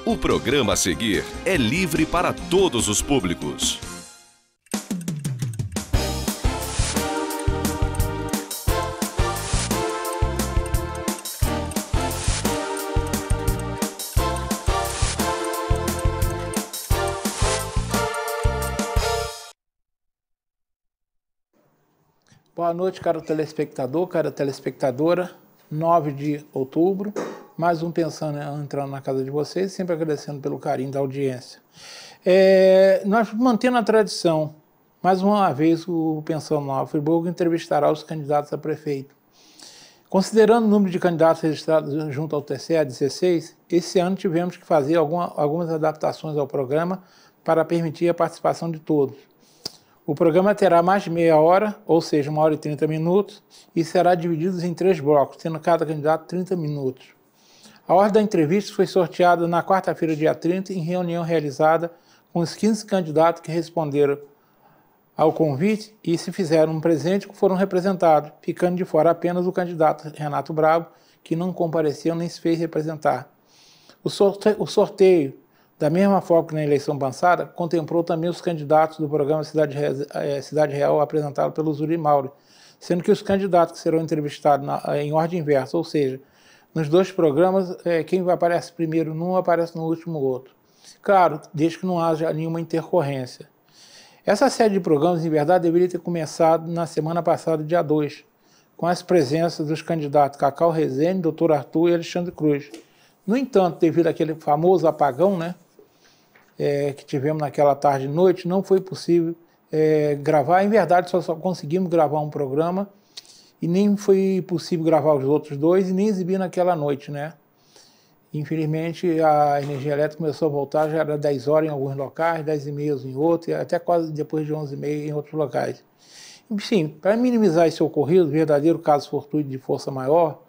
O programa a seguir é livre para todos os públicos. Boa noite, caro telespectador, cara telespectadora. 9 de outubro, mais um Pensando entrando na casa de vocês, sempre agradecendo pelo carinho da audiência. Nós mantendo a tradição, mais uma vez o Pensando Nova Friburgo entrevistará os candidatos a prefeito. Considerando o número de candidatos registrados junto ao TCE, a 16, esse ano tivemos que fazer algumas adaptações ao programa para permitir a participação de todos. O programa terá mais de meia hora, ou seja, 1 hora e 30 minutos, e será dividido em 3 blocos, tendo cada candidato 30 minutos. A ordem da entrevista foi sorteada na quarta-feira, dia 30, em reunião realizada com os 15 candidatos que responderam ao convite e se fizeram um presente que foram representados, ficando de fora apenas o candidato Renato Bravo, que não compareceu nem se fez representar. O sorteio, da mesma forma que na eleição passada, contemplou também os candidatos do programa Cidade Real apresentado pelo Zuri Mauro, sendo que os candidatos que serão entrevistados em ordem inversa, ou seja, nos 2 programas, quem aparece primeiro num aparece no último outro. Claro, desde que não haja nenhuma intercorrência. Essa série de programas, em verdade, deveria ter começado na semana passada, dia 2, com as presenças dos candidatos Cacau Rezende, Dr. Arthur e Alexandre Cruz. No entanto, devido àquele famoso apagão, que tivemos naquela tarde e noite, não foi possível gravar. Em verdade, só conseguimos gravar um programa e nem foi possível gravar os outros 2 e nem exibir naquela noite, Infelizmente, a energia elétrica começou a voltar, já era 10 horas em alguns locais, 10h30 em outros, e até quase depois de 11h30 em outros locais. Sim, para minimizar esse ocorrido, verdadeiro caso fortuito de força maior,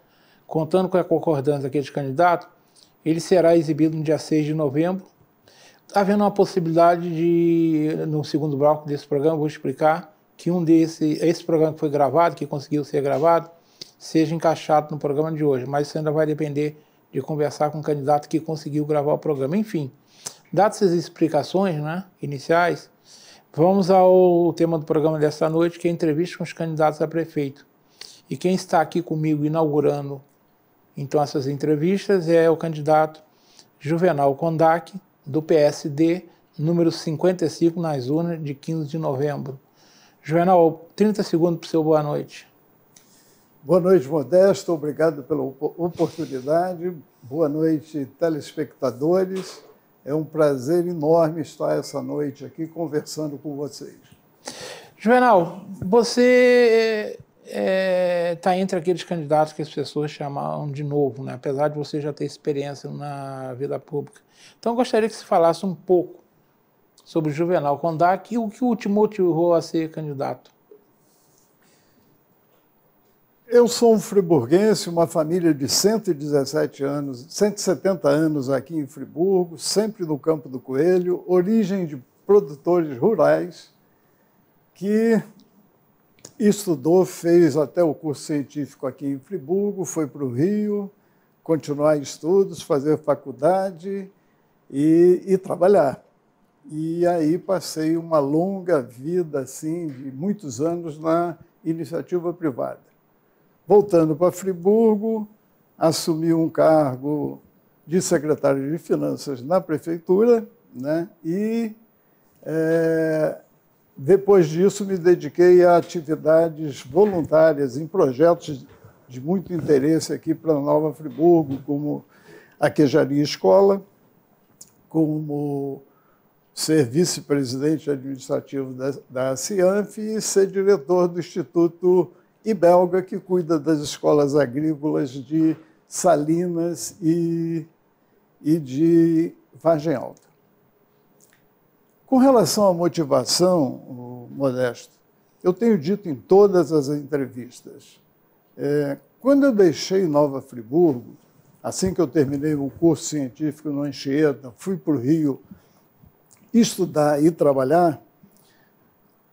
contando com a concordância daqueles candidatos, ele será exibido no dia 6 de novembro, havendo uma possibilidade de, no segundo bloco desse programa, vou explicar que esse programa que foi gravado, que conseguiu ser gravado, seja encaixado no programa de hoje, mas isso ainda vai depender de conversar com o candidato que conseguiu gravar o programa. Enfim, dadas essas explicações iniciais, vamos ao tema do programa desta noite, que é a entrevista com os candidatos a prefeito. E quem está aqui comigo inaugurando, então, essas entrevistas é o candidato Juvenal Kondak, do PSD, número 55, nas urnas de 15 de novembro. Juvenal, 30 segundos para o seu boa noite. Boa noite, Modesto. Obrigado pela oportunidade. Boa noite, telespectadores. É um prazer enorme estar essa noite aqui conversando com vocês. Juvenal, você está entre aqueles candidatos que as pessoas chamam de novo, apesar de você já ter experiência na vida pública. Então, eu gostaria que você falasse um pouco sobre o Juvenal Kondak e o que o motivou a ser candidato. Eu sou um friburguense, uma família de 117 anos, 170 anos aqui em Friburgo, sempre no Campo do Coelho, origem de produtores rurais, que estudou, fez até o curso científico aqui em Friburgo, foi para o Rio, continuar estudos, fazer faculdade e trabalhar. E aí passei uma longa vida, assim, de muitos anos na iniciativa privada. Voltando para Friburgo, assumi um cargo de secretário de Finanças na prefeitura, e depois disso me dediquei a atividades voluntárias em projetos de muito interesse aqui para Nova Friburgo, como a Queijaria Escola, como ser vice-presidente administrativo da CIANF e ser diretor do Instituto Ibelga, que cuida das escolas agrícolas de Salinas e de Vargem Alta. Com relação à motivação, Modesto, eu tenho dito em todas as entrevistas, quando eu deixei Nova Friburgo, assim que eu terminei o curso científico no Anchieta, fui para o Rio estudar e trabalhar,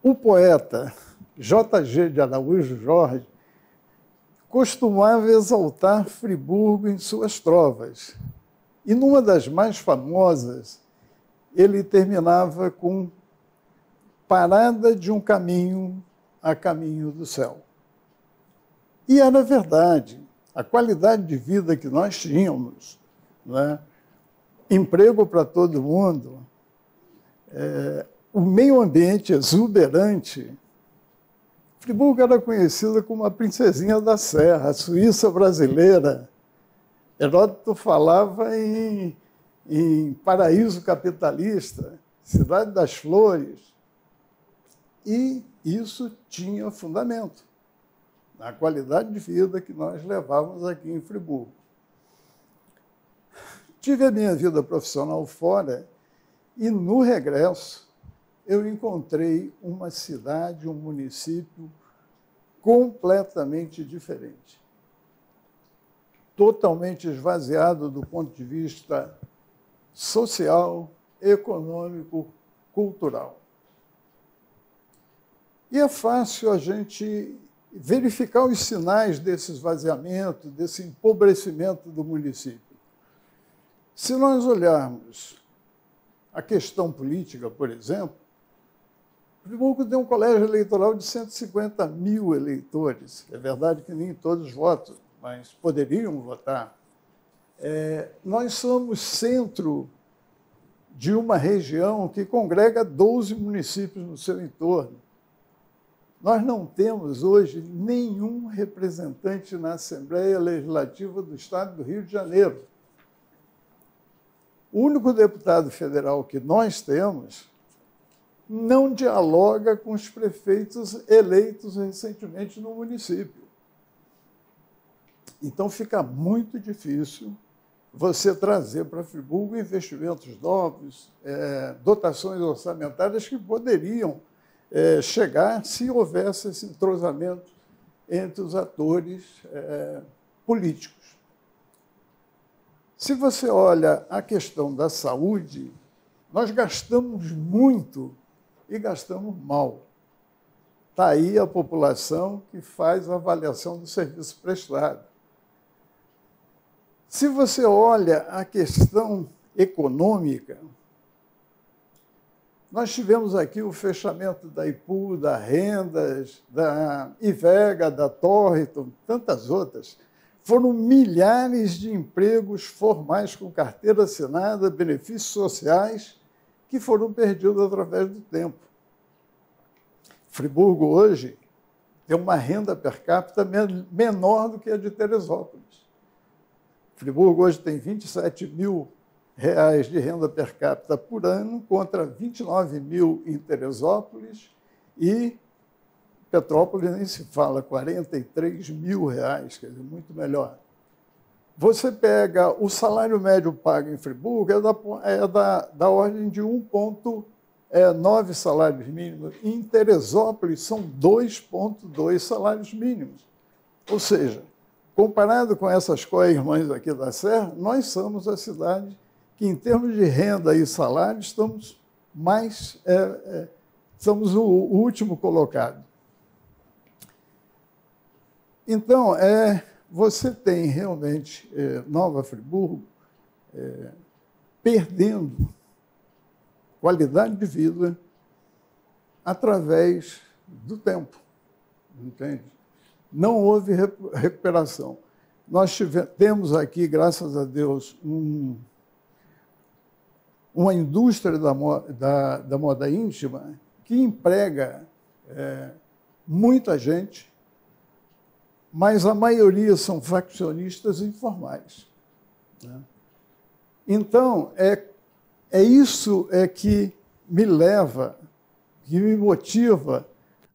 o poeta J.G. de Araújo Jorge costumava exaltar Friburgo em suas trovas. E numa das mais famosas, ele terminava com parada de um caminho a caminho do céu. E era verdade. A qualidade de vida que nós tínhamos, né? Emprego para todo mundo, o meio ambiente exuberante. Friburgo era conhecida como a princesinha da serra, a Suíça brasileira. Heródoto falava em paraíso capitalista, cidade das flores. E isso tinha fundamento na qualidade de vida que nós levávamos aqui em Friburgo. Tive a minha vida profissional fora e, no regresso, eu encontrei uma cidade, um município completamente diferente. Totalmente esvaziado do ponto de vista social, econômico, cultural. E é fácil a gente verificar os sinais desse esvaziamento, desse empobrecimento do município. Se nós olharmos a questão política, por exemplo, Friburgo tem um colégio eleitoral de 150 mil eleitores. É verdade que nem todos votam, mas poderiam votar. Nós somos centro de uma região que congrega 12 municípios no seu entorno. Nós não temos hoje nenhum representante na Assembleia Legislativa do Estado do Rio de Janeiro. O único deputado federal que nós temos não dialoga com os prefeitos eleitos recentemente no município. Então, fica muito difícil você trazer para Friburgo investimentos novos, dotações orçamentárias que poderiam chegar se houvesse esse entrosamento entre os atores políticos. Se você olha a questão da saúde, nós gastamos muito e gastamos mal. Está aí a população que faz a avaliação do serviço prestado. Se você olha a questão econômica, nós tivemos aqui o fechamento da Ipu, da Rendas, da Ivega, da Torriton, tantas outras. Foram milhares de empregos formais com carteira assinada, benefícios sociais, que foram perdidos através do tempo. Friburgo hoje tem uma renda per capita menor do que a de Teresópolis. Friburgo hoje tem 27 mil reais de renda per capita por ano, contra 29 mil em Teresópolis, e Petrópolis nem se fala, 43 mil reais, quer dizer, muito melhor. Você pega o salário médio pago em Friburgo, da ordem de 1,9 salários mínimos. Em Teresópolis, são 2,2 salários mínimos. Ou seja, comparado com essas co-irmãs aqui da Serra, nós somos a cidade que, em termos de renda e salário, somos o último colocado. Então, você tem realmente Nova Friburgo perdendo qualidade de vida através do tempo, entende? Não houve recuperação. Nós temos aqui, graças a Deus, uma indústria da moda íntima que emprega muita gente, mas a maioria são faccionistas informais, né? Então, isso que me leva, que me motiva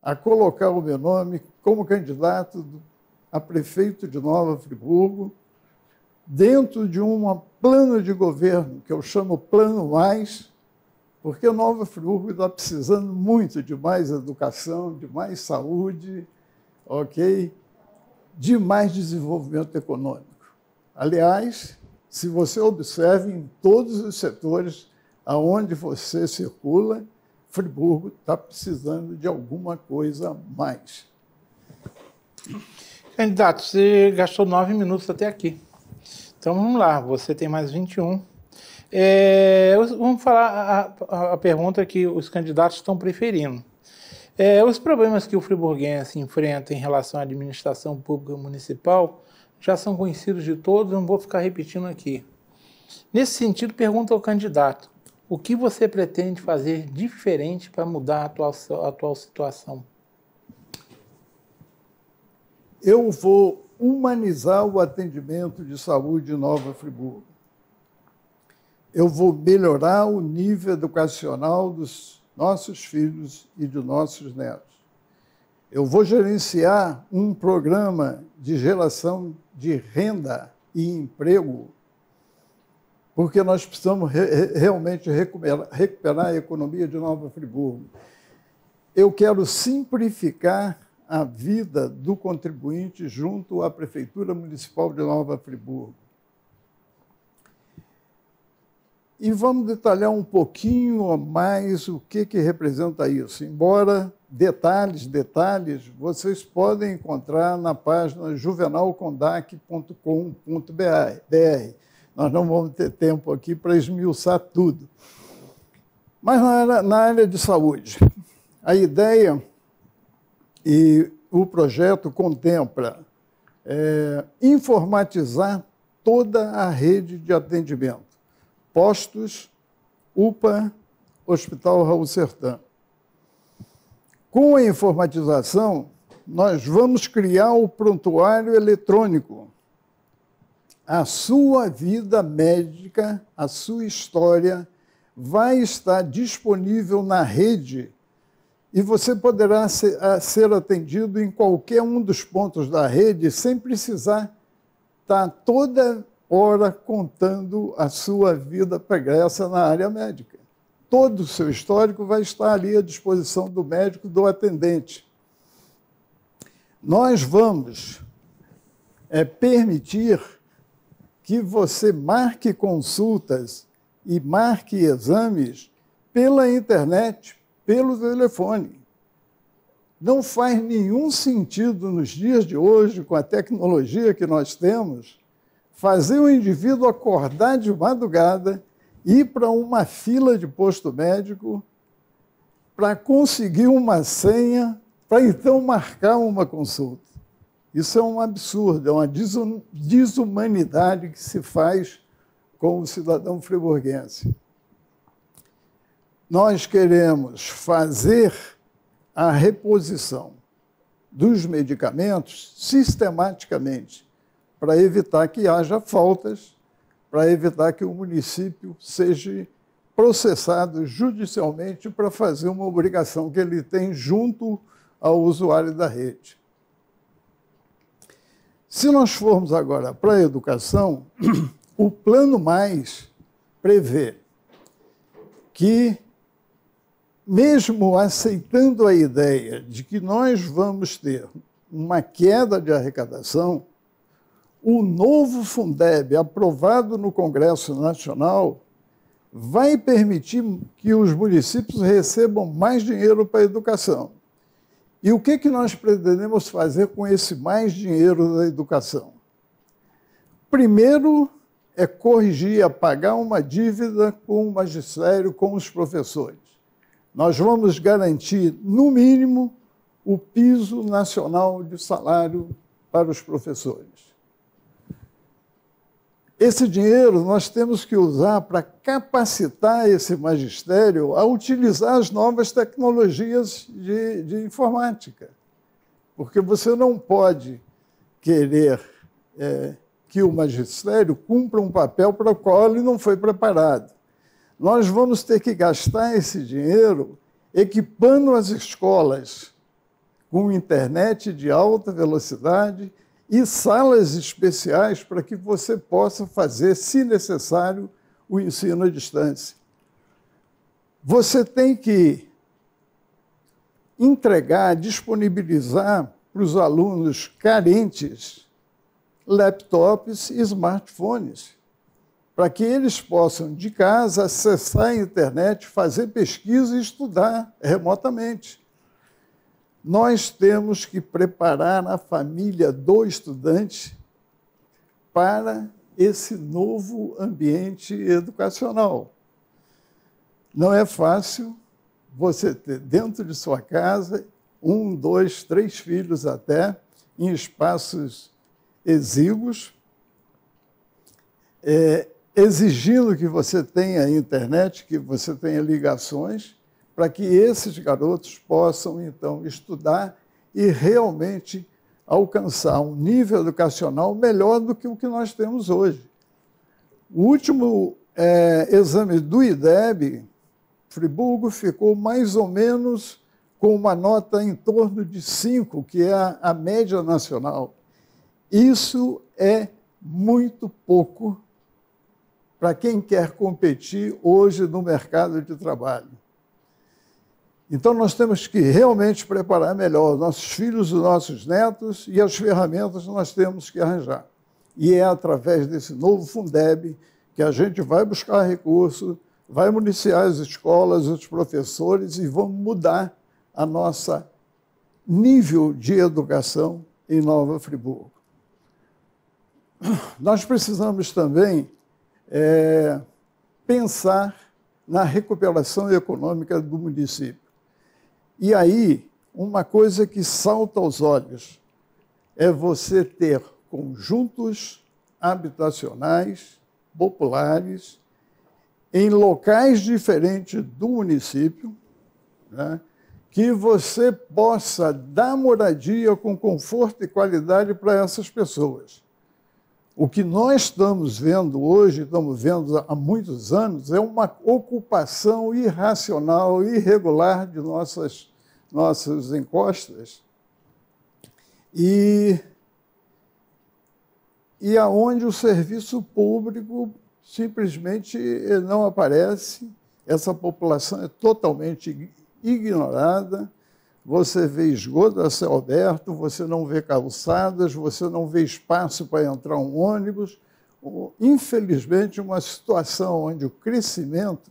a colocar o meu nome como candidato a prefeito de Nova Friburgo, dentro de um plano de governo que eu chamo Plano Mais, porque Nova Friburgo está precisando muito de mais educação, de mais saúde, ok? De mais desenvolvimento econômico. Aliás, se você observa, em todos os setores, aonde você circula, Friburgo está precisando de alguma coisa a mais. Candidato, você gastou 9 minutos até aqui. Então vamos lá, você tem mais 21. Vamos falar a pergunta que os candidatos estão preferindo. Os problemas que o friburguense enfrenta em relação à administração pública municipal já são conhecidos de todos, não vou ficar repetindo aqui. Nesse sentido, pergunta ao candidato, o que você pretende fazer diferente para mudar a atual situação? Eu vou humanizar o atendimento de saúde em Nova Friburgo. Eu vou melhorar o nível educacional dos nossos filhos e de nossos netos. Eu vou gerenciar um programa de geração de renda e emprego, porque nós precisamos realmente recuperar a economia de Nova Friburgo. Eu quero simplificar a vida do contribuinte junto à Prefeitura Municipal de Nova Friburgo. E vamos detalhar um pouquinho mais o que representa isso. Embora detalhes vocês podem encontrar na página juvenalcondac.com.br. Nós não vamos ter tempo aqui para esmiuçar tudo. Mas na área de saúde, a ideia e o projeto contempla informatizar toda a rede de atendimento. Postos, UPA, Hospital Raul Sertã. Com a informatização, nós vamos criar o prontuário eletrônico. A sua vida médica, a sua história vai estar disponível na rede e você poderá ser atendido em qualquer um dos pontos da rede sem precisar estar toda hora contando a sua vida pregressa na área médica. Todo o seu histórico vai estar ali à disposição do médico, do atendente. Nós vamos permitir que você marque consultas e marque exames pela internet, pelo telefone. Não faz nenhum sentido nos dias de hoje, com a tecnologia que nós temos, fazer o indivíduo acordar de madrugada, ir para uma fila de posto médico para conseguir uma senha, para então marcar uma consulta. Isso é um absurdo, é uma desumanidade que se faz com o cidadão friburguense. Nós queremos fazer a reposição dos medicamentos sistematicamente, para evitar que haja faltas, para evitar que o município seja processado judicialmente para fazer uma obrigação que ele tem junto ao usuário da rede. Se nós formos agora para a educação, o Plano Mais prevê que, mesmo aceitando a ideia de que nós vamos ter uma queda de arrecadação, o novo Fundeb, aprovado no Congresso Nacional, vai permitir que os municípios recebam mais dinheiro para a educação. E o que nós pretendemos fazer com esse mais dinheiro da educação? Primeiro, é corrigir, apagar uma dívida com o magistério, com os professores. Nós vamos garantir, no mínimo, o piso nacional de salário para os professores. Esse dinheiro nós temos que usar para capacitar esse magistério a utilizar as novas tecnologias de informática. Porque você não pode querer que o magistério cumpra um papel para o qual ele não foi preparado. Nós vamos ter que gastar esse dinheiro equipando as escolas com internet de alta velocidade e salas especiais para que você possa fazer, se necessário, o ensino à distância. Você tem que entregar, disponibilizar para os alunos carentes laptops e smartphones, para que eles possam, de casa, acessar a internet, fazer pesquisa e estudar remotamente. Nós temos que preparar a família do estudante para esse novo ambiente educacional. Não é fácil você ter dentro de sua casa 1, 2, 3 filhos até, em espaços exíguos, exigindo que você tenha internet, que você tenha ligações, para que esses garotos possam, então, estudar e realmente alcançar um nível educacional melhor do que o que nós temos hoje. O último exame do IDEB, Friburgo ficou mais ou menos com uma nota em torno de 5, que é a média nacional. Isso é muito pouco para quem quer competir hoje no mercado de trabalho. Então, nós temos que realmente preparar melhor os nossos filhos, os nossos netos, e as ferramentas nós temos que arranjar. E é através desse novo Fundeb que a gente vai buscar recursos, vai municiar as escolas, os professores, e vamos mudar a nossa nível de educação em Nova Friburgo. Nós precisamos também pensar na recuperação econômica do município. E aí, uma coisa que salta aos olhos é você ter conjuntos habitacionais populares em locais diferentes do município, né, que você possa dar moradia com conforto e qualidade para essas pessoas. O que nós estamos vendo hoje, estamos vendo há muitos anos, é uma ocupação irracional, irregular de nossas encostas, e aonde o serviço público simplesmente não aparece, essa população é totalmente ignorada. Você vê esgoto a céu aberto, você não vê calçadas, você não vê espaço para entrar um ônibus. Infelizmente, uma situação onde o crescimento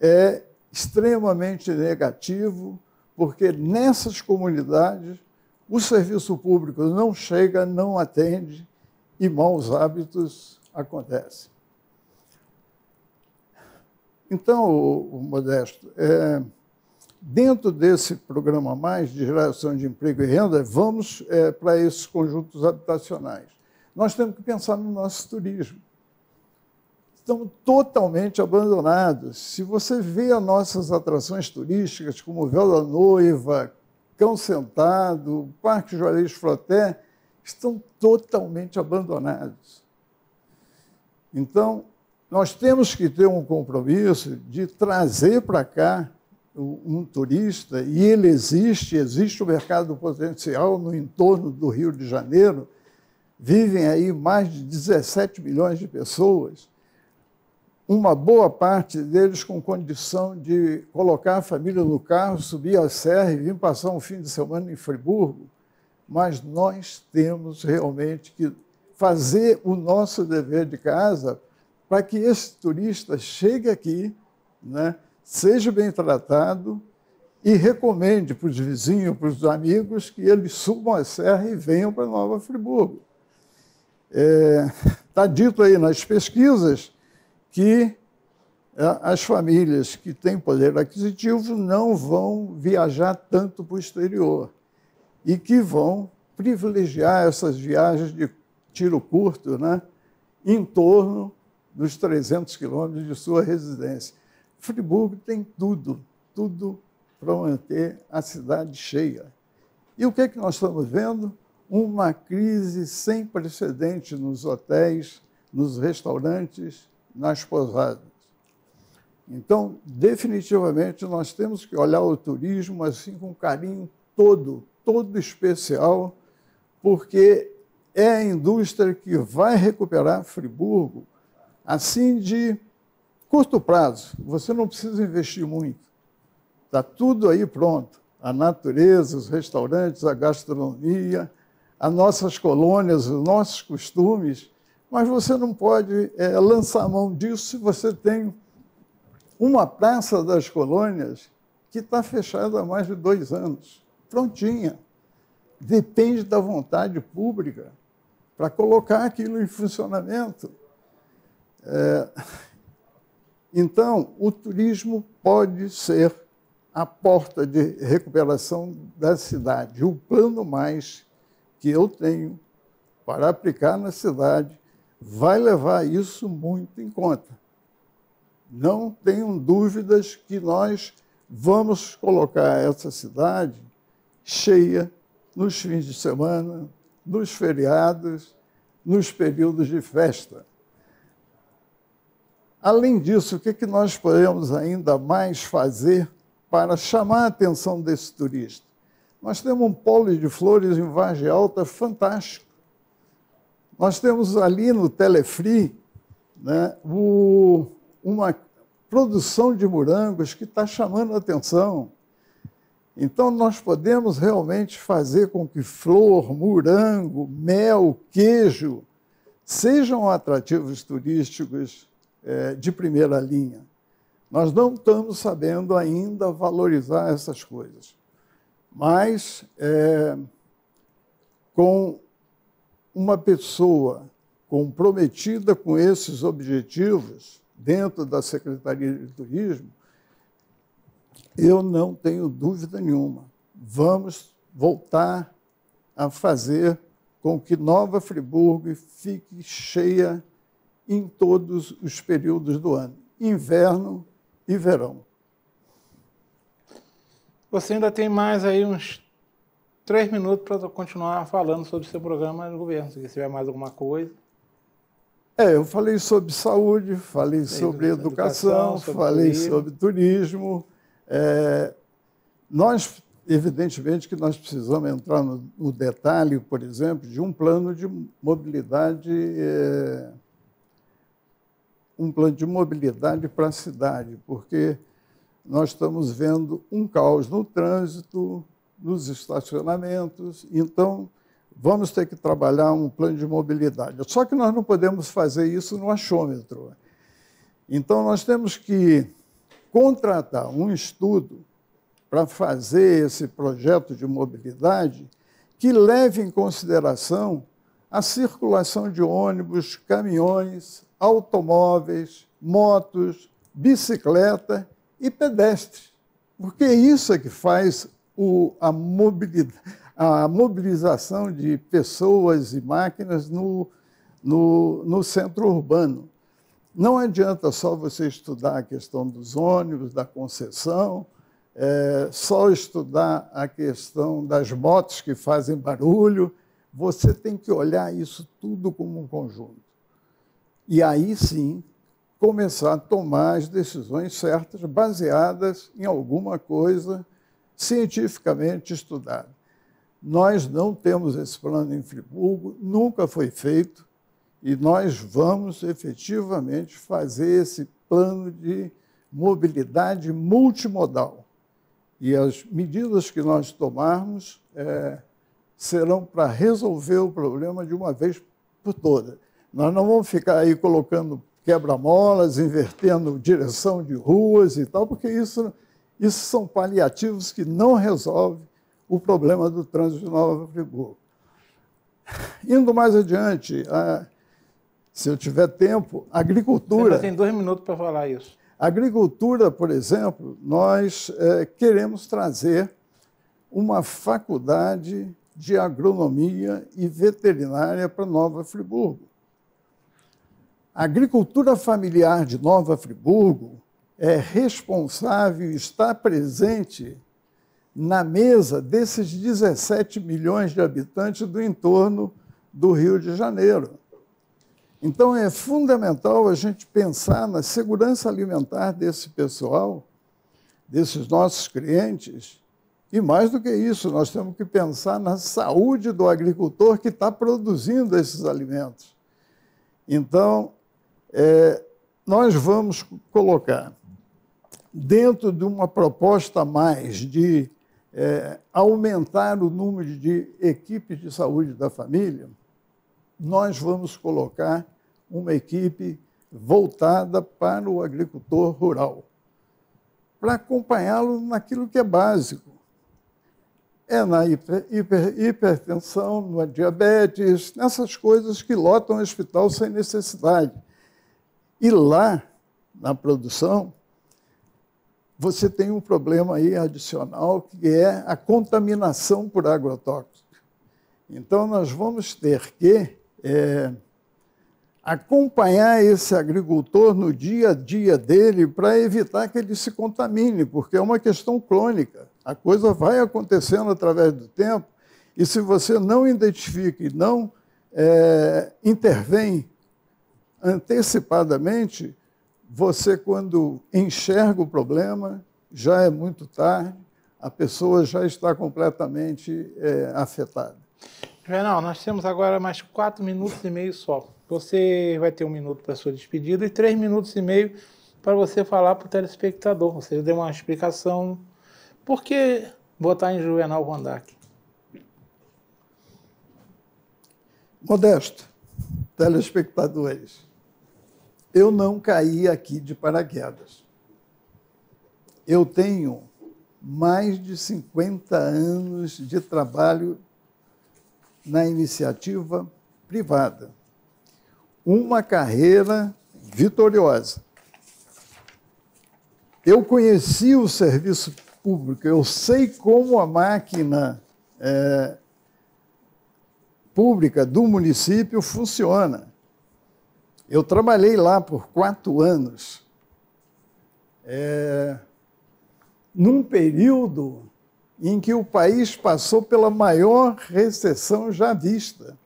é extremamente negativo, porque nessas comunidades o serviço público não chega, não atende e maus hábitos acontecem. Então, Modesto, dentro desse programa mais de geração de emprego e renda, vamos para esses conjuntos habitacionais. Nós temos que pensar no nosso turismo. Estamos totalmente abandonados. Se você vê as nossas atrações turísticas, como o Véu da Noiva, Cão Sentado, Parque Juarez Froté, estão totalmente abandonados. Então, nós temos que ter um compromisso de trazer para cá um turista, e ele existe o mercado potencial no entorno do Rio de Janeiro, vivem aí mais de 17 milhões de pessoas, uma boa parte deles com condição de colocar a família no carro, subir a serra e vir passar um fim de semana em Friburgo, mas nós temos realmente que fazer o nosso dever de casa para que esse turista chegue aqui, né, seja bem tratado e recomende para os vizinhos, para os amigos, que eles subam a serra e venham para Nova Friburgo. Está dito aí nas pesquisas que as famílias que têm poder aquisitivo não vão viajar tanto para o exterior e que vão privilegiar essas viagens de tiro curto, né, em torno dos 300 quilômetros de sua residência. Friburgo tem tudo para manter a cidade cheia. E o que é que nós estamos vendo? Uma crise sem precedente nos hotéis, nos restaurantes, nas pousadas. Então, definitivamente, nós temos que olhar o turismo assim com um carinho todo especial, porque é a indústria que vai recuperar Friburgo assim de curto prazo. Você não precisa investir muito. Está tudo aí pronto. A natureza, os restaurantes, a gastronomia, as nossas colônias, os nossos costumes, Mas você não pode lançar a mão disso se você tem uma Praça das Colônias que está fechada há mais de 2 anos, prontinha. Depende da vontade pública para colocar aquilo em funcionamento. Então, o turismo pode ser a porta de recuperação da cidade. O plano mais que eu tenho para aplicar na cidade vai levar isso muito em conta. Não tenham dúvidas que nós vamos colocar essa cidade cheia nos fins de semana, nos feriados, nos períodos de festa. Além disso, o que nós podemos ainda mais fazer para chamar a atenção desse turista? Nós temos um polo de flores em Vargem Alta fantástico. Nós temos ali no Telefree, né, uma produção de morangos que está chamando a atenção. Então, nós podemos realmente fazer com que flor, morango, mel, queijo sejam atrativos turísticos de primeira linha. Nós não estamos sabendo ainda valorizar essas coisas. Mas, com uma pessoa comprometida com esses objetivos dentro da Secretaria de Turismo, eu não tenho dúvida nenhuma. Vamos voltar a fazer com que Nova Friburgo fique cheia em todos os períodos do ano, inverno e verão. Você ainda tem mais aí uns 3 minutos para continuar falando sobre o seu programa de governo, se tiver mais alguma coisa. Eu falei sobre saúde, falei sobre educação, falei sobre turismo. Nós, evidentemente, que nós precisamos entrar no detalhe, por exemplo, de um plano de mobilidade, para a cidade, porque nós estamos vendo um caos no trânsito, nos estacionamentos, então vamos ter que trabalhar um plano de mobilidade. Só que nós não podemos fazer isso no achômetro. Então, nós temos que contratar um estudo para fazer esse projeto de mobilidade que leve em consideração a circulação de ônibus, caminhões, automóveis, motos, bicicleta e pedestres. Porque isso é que faz a mobilização de pessoas e máquinas no centro urbano. Não adianta só você estudar a questão dos ônibus, da concessão, só estudar a questão das motos que fazem barulho. Você tem que olhar isso tudo como um conjunto. E aí sim começar a tomar as decisões certas, baseadas em alguma coisa cientificamente estudada. Nós não temos esse plano em Friburgo, nunca foi feito, e nós vamos efetivamente fazer esse plano de mobilidade multimodal. E as medidas que nós tomarmos serão para resolver o problema de uma vez por todas. Nós não vamos ficar aí colocando quebra-molas, invertendo direção de ruas e tal, porque isso são paliativos que não resolvem o problema do trânsito de Nova Friburgo. Indo mais adiante, se eu tiver tempo, agricultura... Você ainda tem 2 minutos para falar isso. Agricultura, por exemplo, nós queremos trazer uma faculdade de agronomia e veterinária para Nova Friburgo. A agricultura familiar de Nova Friburgo é responsável, está presente na mesa desses 17 milhões de habitantes do entorno do Rio de Janeiro. Então, é fundamental a gente pensar na segurança alimentar desse pessoal, desses nossos clientes, e mais do que isso, nós temos que pensar na saúde do agricultor que está produzindo esses alimentos. Então, nós vamos colocar, dentro de uma proposta a mais de aumentar o número de equipes de saúde da família, nós vamos colocar uma equipe voltada para o agricultor rural, para acompanhá-lo naquilo que é básico. É na hipertensão, na diabetes, nessas coisas que lotam o hospital sem necessidade. E lá, na produção, você tem um problema aí adicional, que é a contaminação por agrotóxicos. Então, nós vamos ter que acompanhar esse agricultor no dia a dia dele para evitar que ele se contamine, porque é uma questão crônica. A coisa vai acontecendo através do tempo, e se você não identifica e não intervém antecipadamente, você, quando enxerga o problema, já é muito tarde, a pessoa já está completamente afetada. Juvenal, nós temos agora mais 4 minutos e meio só. Você vai ter 1 minuto para a sua despedida e 3 minutos e meio para você falar para o telespectador. Você deu uma explicação. Por que votar em Juvenal Kondak? Modesto, telespectadores, eu não caí aqui de paraquedas. Eu tenho mais de 50 anos de trabalho na iniciativa privada. Uma carreira vitoriosa. Eu conheci o serviço público, eu sei como a máquina pública do município funciona. Eu trabalhei lá por 4 anos, num período em que o país passou pela maior recessão já vista.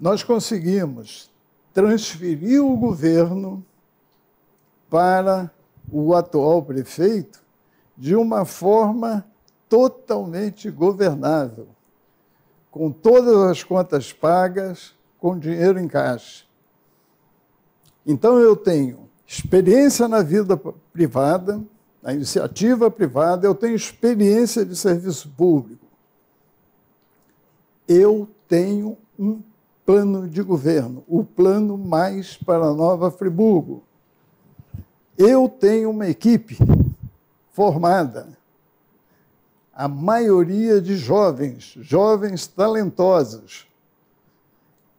Nós conseguimos transferir o governo para o atual prefeito de uma forma totalmente governável, com todas as contas pagas, com dinheiro em caixa. Então, eu tenho experiência na vida privada, na iniciativa privada, eu tenho experiência de serviço público. Eu tenho um plano de governo, o Plano Mais para Nova Friburgo. Eu tenho uma equipe formada, a maioria de jovens talentosos.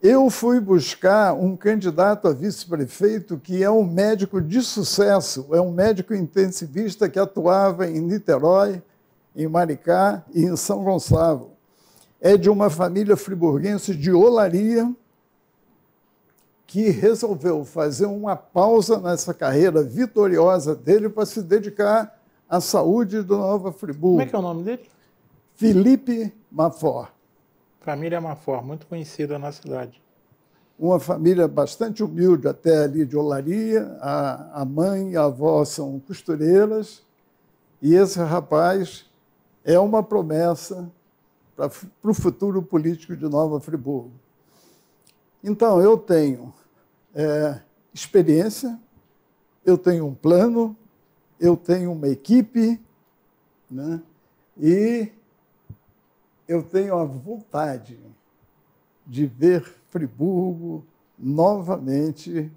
Eu fui buscar um candidato a vice-prefeito que é um médico de sucesso, é um médico intensivista que atuava em Niterói, em Maricá e em São Gonçalo. É de uma família friburguense de Olaria, que resolveu fazer uma pausa nessa carreira vitoriosa dele para se dedicar à saúde do Nova Friburgo. Como é que é o nome dele? Felipe Mafor. Família Mafor, muito conhecida na cidade. Uma família bastante humilde, até ali de Olaria. A mãe e a avó são costureiras. E esse rapaz é uma promessa para o futuro político de Nova Friburgo. Então, eu tenho experiência, eu tenho um plano, eu tenho uma equipe, né? E eu tenho a vontade de ver Friburgo novamente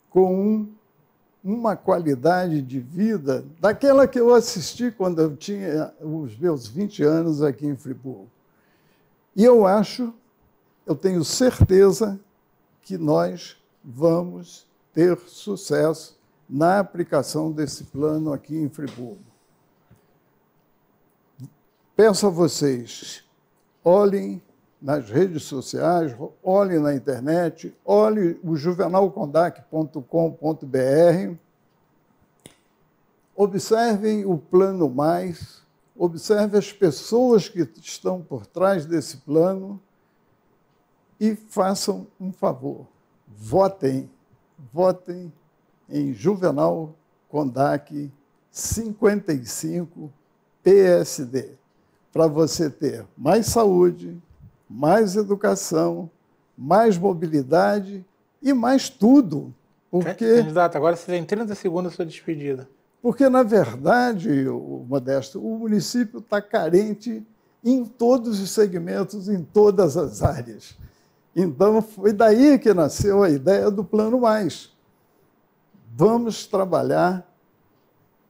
com uma qualidade de vida daquela que eu assisti quando eu tinha os meus 20 anos aqui em Friburgo. E eu tenho certeza que nós vamos ter sucesso na aplicação desse plano aqui em Friburgo. Peço a vocês, olhem nas redes sociais, olhem na internet, olhem o juvenalkondak.com.br, observem o Plano Mais, observem as pessoas que estão por trás desse plano e façam um favor, votem em Juvenal Kondak 55 PSD, para você ter mais saúde, mais educação, mais mobilidade e mais tudo. Porque, candidato, agora você tem 30 segundos da sua despedida. Porque, na verdade, Modesto, o município está carente em todos os segmentos, em todas as áreas. Então, foi daí que nasceu a ideia do Plano Mais. Vamos trabalhar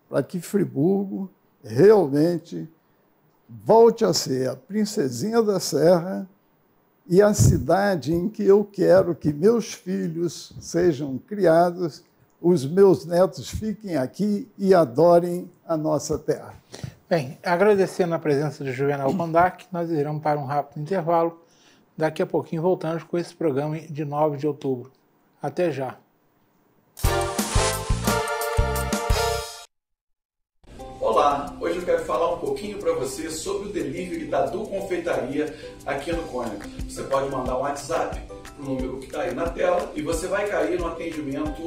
para que Friburgo realmente volte a ser a princesinha da Serra e a cidade em que eu quero que meus filhos sejam criados, os meus netos fiquem aqui e adorem a nossa terra. Bem, agradecendo a presença de Juvenal Kondak, nós iremos para um rápido intervalo. Daqui a pouquinho voltamos com esse programa de 9 de outubro. Até já. Olá, hoje eu quero falar um pouquinho para você sobre o delivery da Du Confeitaria aqui no Cônigo. Você pode mandar um WhatsApp para o número que está aí na tela e você vai cair no atendimento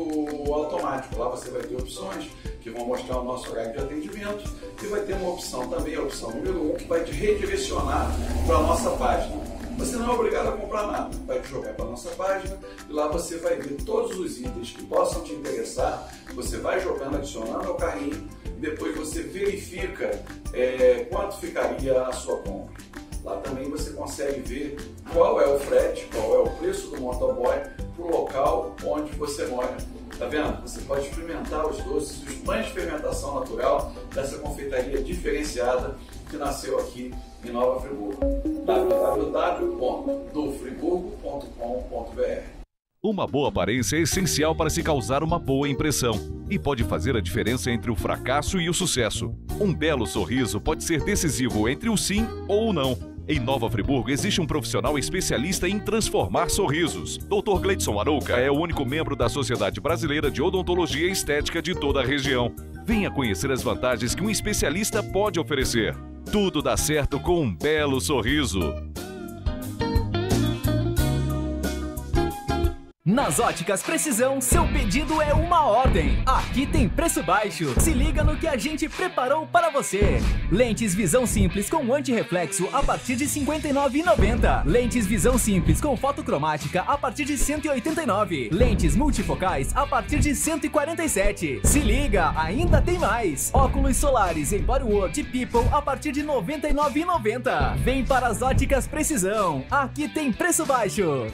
automático. Lá você vai ter opções que vão mostrar o nosso horário de atendimento e vai ter uma opção também, a opção número 1, que vai te redirecionar para a nossa página. Você não é obrigado a comprar nada, vai te jogar para a nossa página e lá você vai ver todos os itens que possam te interessar, você vai jogando, adicionando ao carrinho e depois você verifica quanto ficaria a sua compra. Lá também você consegue ver qual é o frete, qual é o preço do motoboy para o local onde você mora. Tá vendo? Você pode experimentar os doces, os pães de fermentação natural dessa confeitaria diferenciada que nasceu aqui em Nova Friburgo. www.dufriburgo.com.br. Uma boa aparência é essencial para se causar uma boa impressão e pode fazer a diferença entre o fracasso e o sucesso. Um belo sorriso pode ser decisivo entre o sim ou o não. Em Nova Friburgo existe um profissional especialista em transformar sorrisos. Dr. Gleidson Arouca é o único membro da Sociedade Brasileira de Odontologia e Estética de toda a região. Venha conhecer as vantagens que um especialista pode oferecer. Tudo dá certo com um belo sorriso. Nas Óticas Precisão, seu pedido é uma ordem. Aqui tem preço baixo. Se liga no que a gente preparou para você. Lentes visão simples com anti-reflexo a partir de R$ 59,90. Lentes visão simples com fotocromática a partir de R$ 189. Lentes multifocais a partir de R$ 147. Se liga, ainda tem mais. Óculos solares em Bodywork e People a partir de R$ 99,90. Vem para as Óticas Precisão. Aqui tem preço baixo.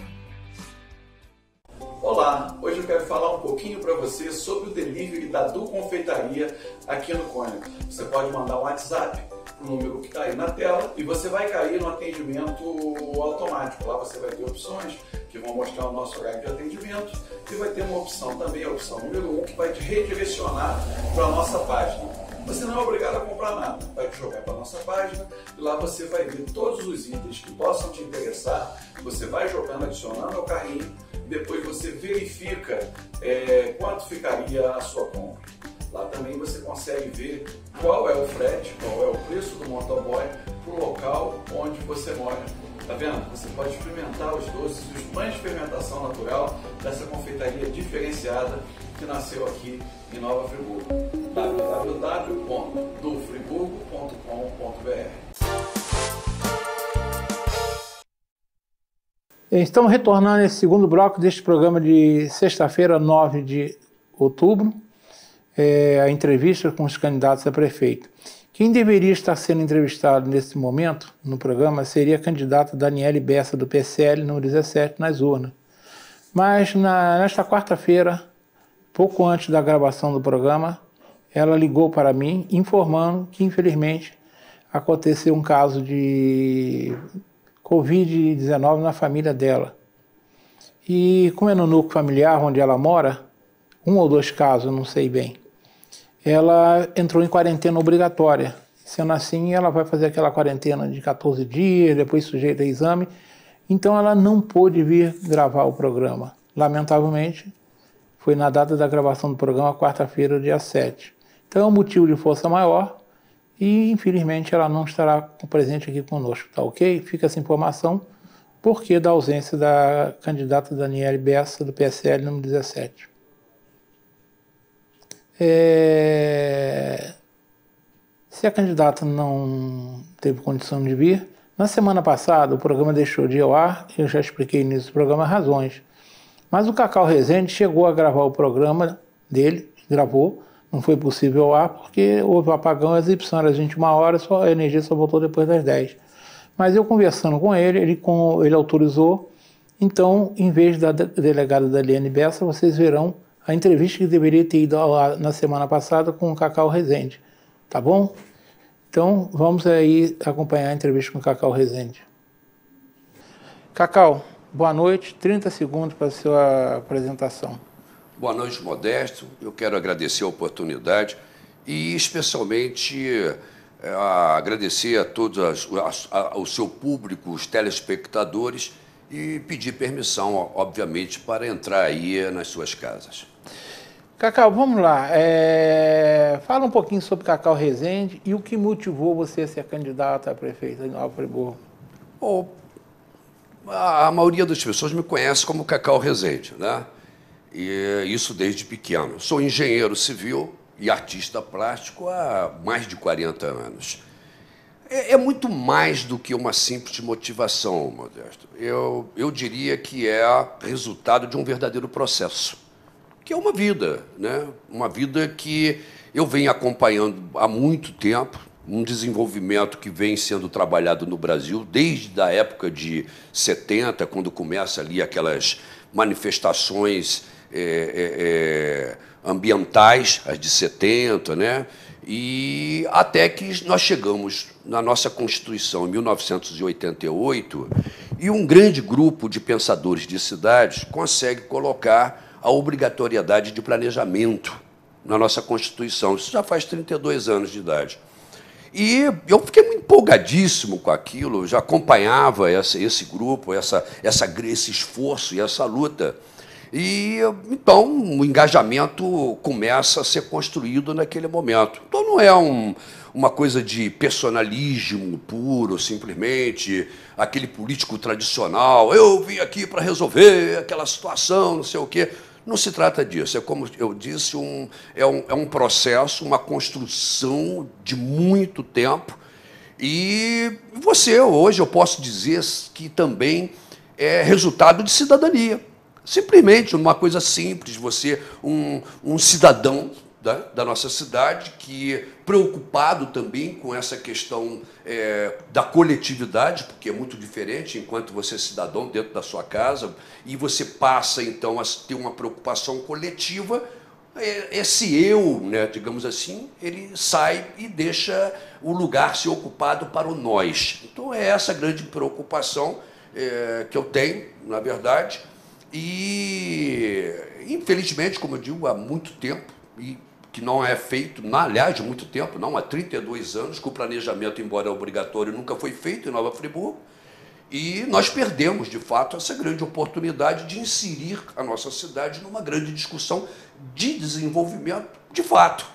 Olá, hoje eu quero falar um pouquinho para você sobre o delivery da Du Confeitaria aqui no Cônigo. Você pode mandar um WhatsApp para o número que está aí na tela e você vai cair no atendimento automático. Lá você vai ter opções que vão mostrar o nosso horário de atendimento e vai ter uma opção também, a opção número 1, que vai te redirecionar para a nossa página. Você não é obrigado a comprar nada, vai te jogar para a nossa página e lá você vai ver todos os itens que possam te interessar, você vai jogando, adicionando ao carrinho e depois você verifica quanto ficaria a sua compra. Lá também você consegue ver qual é o frete, qual é o preço do motoboy para o local onde você mora. Tá vendo? Você pode experimentar os doces, os pães de fermentação natural dessa confeitaria diferenciada que nasceu aqui em Nova Friburgo. www.dufriburgo.com.br. Estamos retornando esse segundo bloco deste programa de sexta-feira, 9 de outubro, a entrevista com os candidatos a prefeito. Quem deveria estar sendo entrevistado nesse momento no programa seria a candidata Daniele Bessa, do PSL, número 17, nas urnas. Mas nesta quarta-feira, pouco antes da gravação do programa, ela ligou para mim informando que, infelizmente, aconteceu um caso de Covid-19 na família dela. E como é no núcleo familiar onde ela mora, um ou dois casos, não sei bem, ela entrou em quarentena obrigatória. Sendo assim, ela vai fazer aquela quarentena de 14 dias, depois sujeita a exame. Então, ela não pôde vir gravar o programa. Lamentavelmente, foi na data da gravação do programa, quarta-feira, dia 7. Então, é um motivo de força maior e, infelizmente, ela não estará presente aqui conosco, tá ok? Fica essa informação, porque da ausência da candidata Daniele Bessa, do PSL, número 17. Se a candidata não teve condição de vir, na semana passada o programa deixou de ir ao ar, eu já expliquei nisso do programa razões. Mas o Cacau Rezende chegou a gravar o programa dele, gravou, não foi possível ao ar porque houve um apagão, a exibição era às 21 horas, a energia só voltou depois das 10. Mas eu conversando com ele, ele autorizou. Então, em vez da delegada da Eliane Bessa, vocês verão a entrevista que deveria ter ido na semana passada com o Cacau Rezende. Tá bom? Então, vamos aí acompanhar a entrevista com o Cacau Rezende. Cacau, boa noite. 30 segundos para a sua apresentação. Boa noite, Modesto. Eu quero agradecer a oportunidade e, especialmente, agradecer a todos ao seu público, os telespectadores, e pedir permissão, obviamente, para entrar aí nas suas casas. Cacau, vamos lá. Fala um pouquinho sobre Cacau Rezende e o que motivou você a ser candidato a prefeito de Nova Friburgo. Bom, a maioria das pessoas me conhece como Cacau Rezende, né? E isso desde pequeno. Sou engenheiro civil e artista plástico há mais de 40 anos. É muito mais do que uma simples motivação, Modesto. Eu diria que é resultado de um verdadeiro processo, que é uma vida, né? Uma vida que eu venho acompanhando há muito tempo, um desenvolvimento que vem sendo trabalhado no Brasil desde a época de 70, quando começa ali aquelas manifestações ambientais, as de 70, né? E até que nós chegamos na nossa Constituição, em 1988, e um grande grupo de pensadores de cidades consegue colocar a obrigatoriedade de planejamento na nossa Constituição. Isso já faz 32 anos de idade. E eu fiquei empolgadíssimo com aquilo, já acompanhava esse grupo, esse esforço e essa luta. E, então, o engajamento começa a ser construído naquele momento. Então, não é uma coisa de personalismo puro, simplesmente, aquele político tradicional, eu vim aqui para resolver aquela situação, não sei o quê. Não se trata disso. É, como eu disse, é um processo, uma construção de muito tempo. E você, hoje, eu posso dizer que também é resultado de cidadania. Simplesmente uma coisa simples, você, um cidadão da nossa cidade, que preocupado também com essa questão da coletividade, porque é muito diferente enquanto você é cidadão dentro da sua casa, e você passa, então, a ter uma preocupação coletiva, esse eu, né, digamos assim, ele sai e deixa o lugar ser ocupado para o nós. Então, é essa grande preocupação que eu tenho, na verdade. E, infelizmente, como eu digo, há muito tempo, e que não é feito, aliás, de muito tempo, não, há 32 anos, que o planejamento, embora obrigatório, nunca foi feito em Nova Friburgo, e nós perdemos, de fato, essa grande oportunidade de inserir a nossa cidade numa grande discussão de desenvolvimento de fato,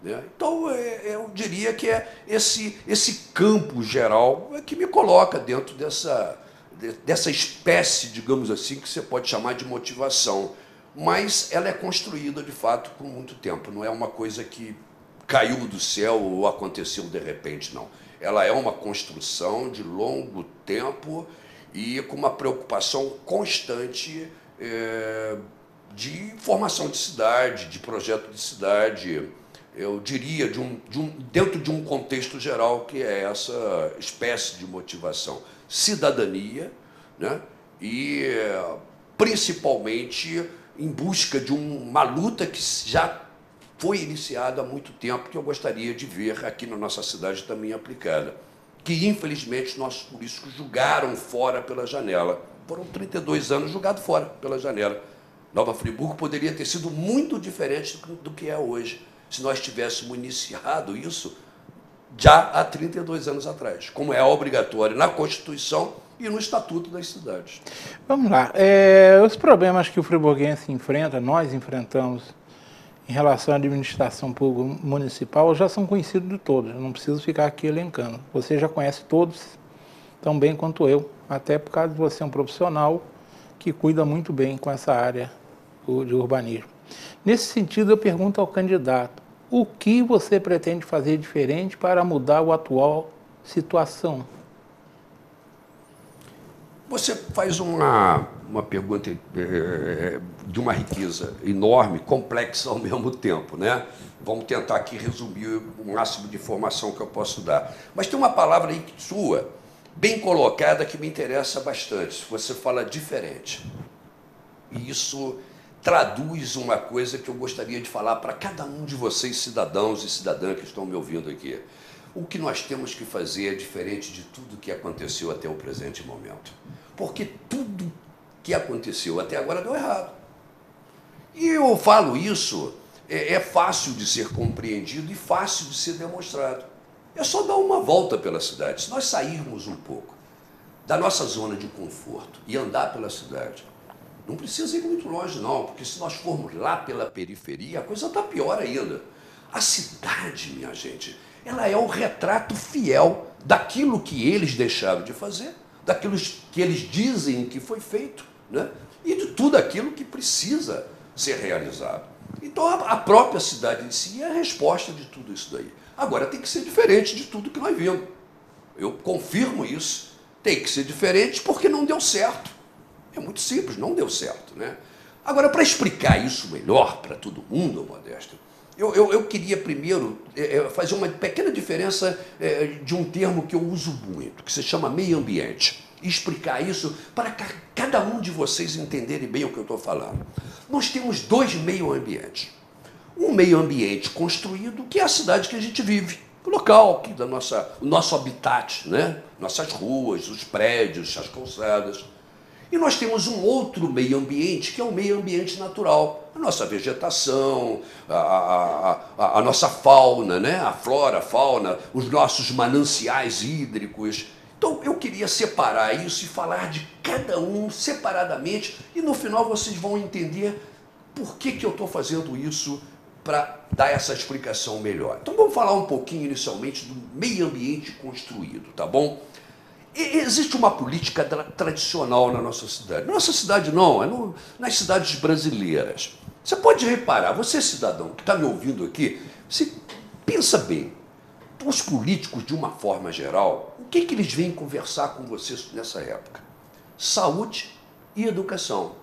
né? Então, eu diria que é esse campo geral que me coloca dentro dessa espécie, digamos assim, que você pode chamar de motivação. Mas ela é construída, de fato, por muito tempo. Não é uma coisa que caiu do céu ou aconteceu de repente, não. Ela é uma construção de longo tempo e com uma preocupação constante de formação de cidade, de projeto de cidade, eu diria, dentro de um contexto geral, que é essa espécie de motivação. Cidadania, né? E principalmente em busca de uma luta que já foi iniciada há muito tempo, que eu gostaria de ver aqui na nossa cidade também aplicada, que infelizmente nossos políticos jogaram fora pela janela. Foram 32 anos jogados fora pela janela. Nova Friburgo poderia ter sido muito diferente do que é hoje, se nós tivéssemos iniciado isso já há 32 anos atrás, como é obrigatório na Constituição e no Estatuto das Cidades. Vamos lá. Os problemas que o friburguense enfrenta, nós enfrentamos, em relação à administração pública municipal, já são conhecidos de todos. Eu não preciso ficar aqui elencando. Você já conhece todos tão bem quanto eu, até por causa de você ser um profissional que cuida muito bem com essa área de urbanismo. Nesse sentido, eu pergunto ao candidato, o que você pretende fazer diferente para mudar a atual situação? Você faz uma pergunta de uma riqueza enorme, complexa ao mesmo tempo, né? Vamos tentar aqui resumir o máximo de informação que eu posso dar. Mas tem uma palavra aí sua bem colocada que me interessa bastante. Você fala diferente. E isso traduz uma coisa que eu gostaria de falar para cada um de vocês, cidadãos e cidadãs que estão me ouvindo aqui. O que nós temos que fazer é diferente de tudo que aconteceu até o presente momento. Porque tudo que aconteceu até agora deu errado. E eu falo isso, é fácil de ser compreendido e fácil de ser demonstrado. É só dar uma volta pela cidade. Se nós sairmos um pouco da nossa zona de conforto e andar pela cidade, não precisa ir muito longe não, porque se nós formos lá pela periferia, a coisa está pior ainda. A cidade, minha gente, ela é o retrato fiel daquilo que eles deixaram de fazer, daquilo que eles dizem que foi feito, né? E de tudo aquilo que precisa ser realizado. Então a própria cidade em si é a resposta de tudo isso daí. Agora tem que ser diferente de tudo que nós vimos. Eu confirmo isso. Tem que ser diferente porque não deu certo. É muito simples, não deu certo, né? Agora, para explicar isso melhor para todo mundo, Modesto, eu queria primeiro fazer uma pequena diferença de um termo que eu uso muito, que se chama meio ambiente, e explicar isso para cada um de vocês entenderem bem o que eu estou falando. Nós temos dois meio ambientes. Um meio ambiente construído, que é a cidade que a gente vive, o local aqui o nosso habitat, né? Nossas ruas, os prédios, as calçadas. E nós temos um outro meio ambiente, que é o meio ambiente natural. A nossa vegetação, a nossa fauna, né? A flora, a fauna, os nossos mananciais hídricos. Então, eu queria separar isso e falar de cada um separadamente, e no final vocês vão entender por que eu estou fazendo isso para dar essa explicação melhor. Então, vamos falar um pouquinho inicialmente do meio ambiente construído, tá bom? Existe uma política tradicional na nossa cidade. Nossa cidade não, nas cidades brasileiras. Você pode reparar, você cidadão que está me ouvindo aqui, você pensa bem, os políticos de uma forma geral, o que eles vêm conversar com você nessa época? Saúde e educação.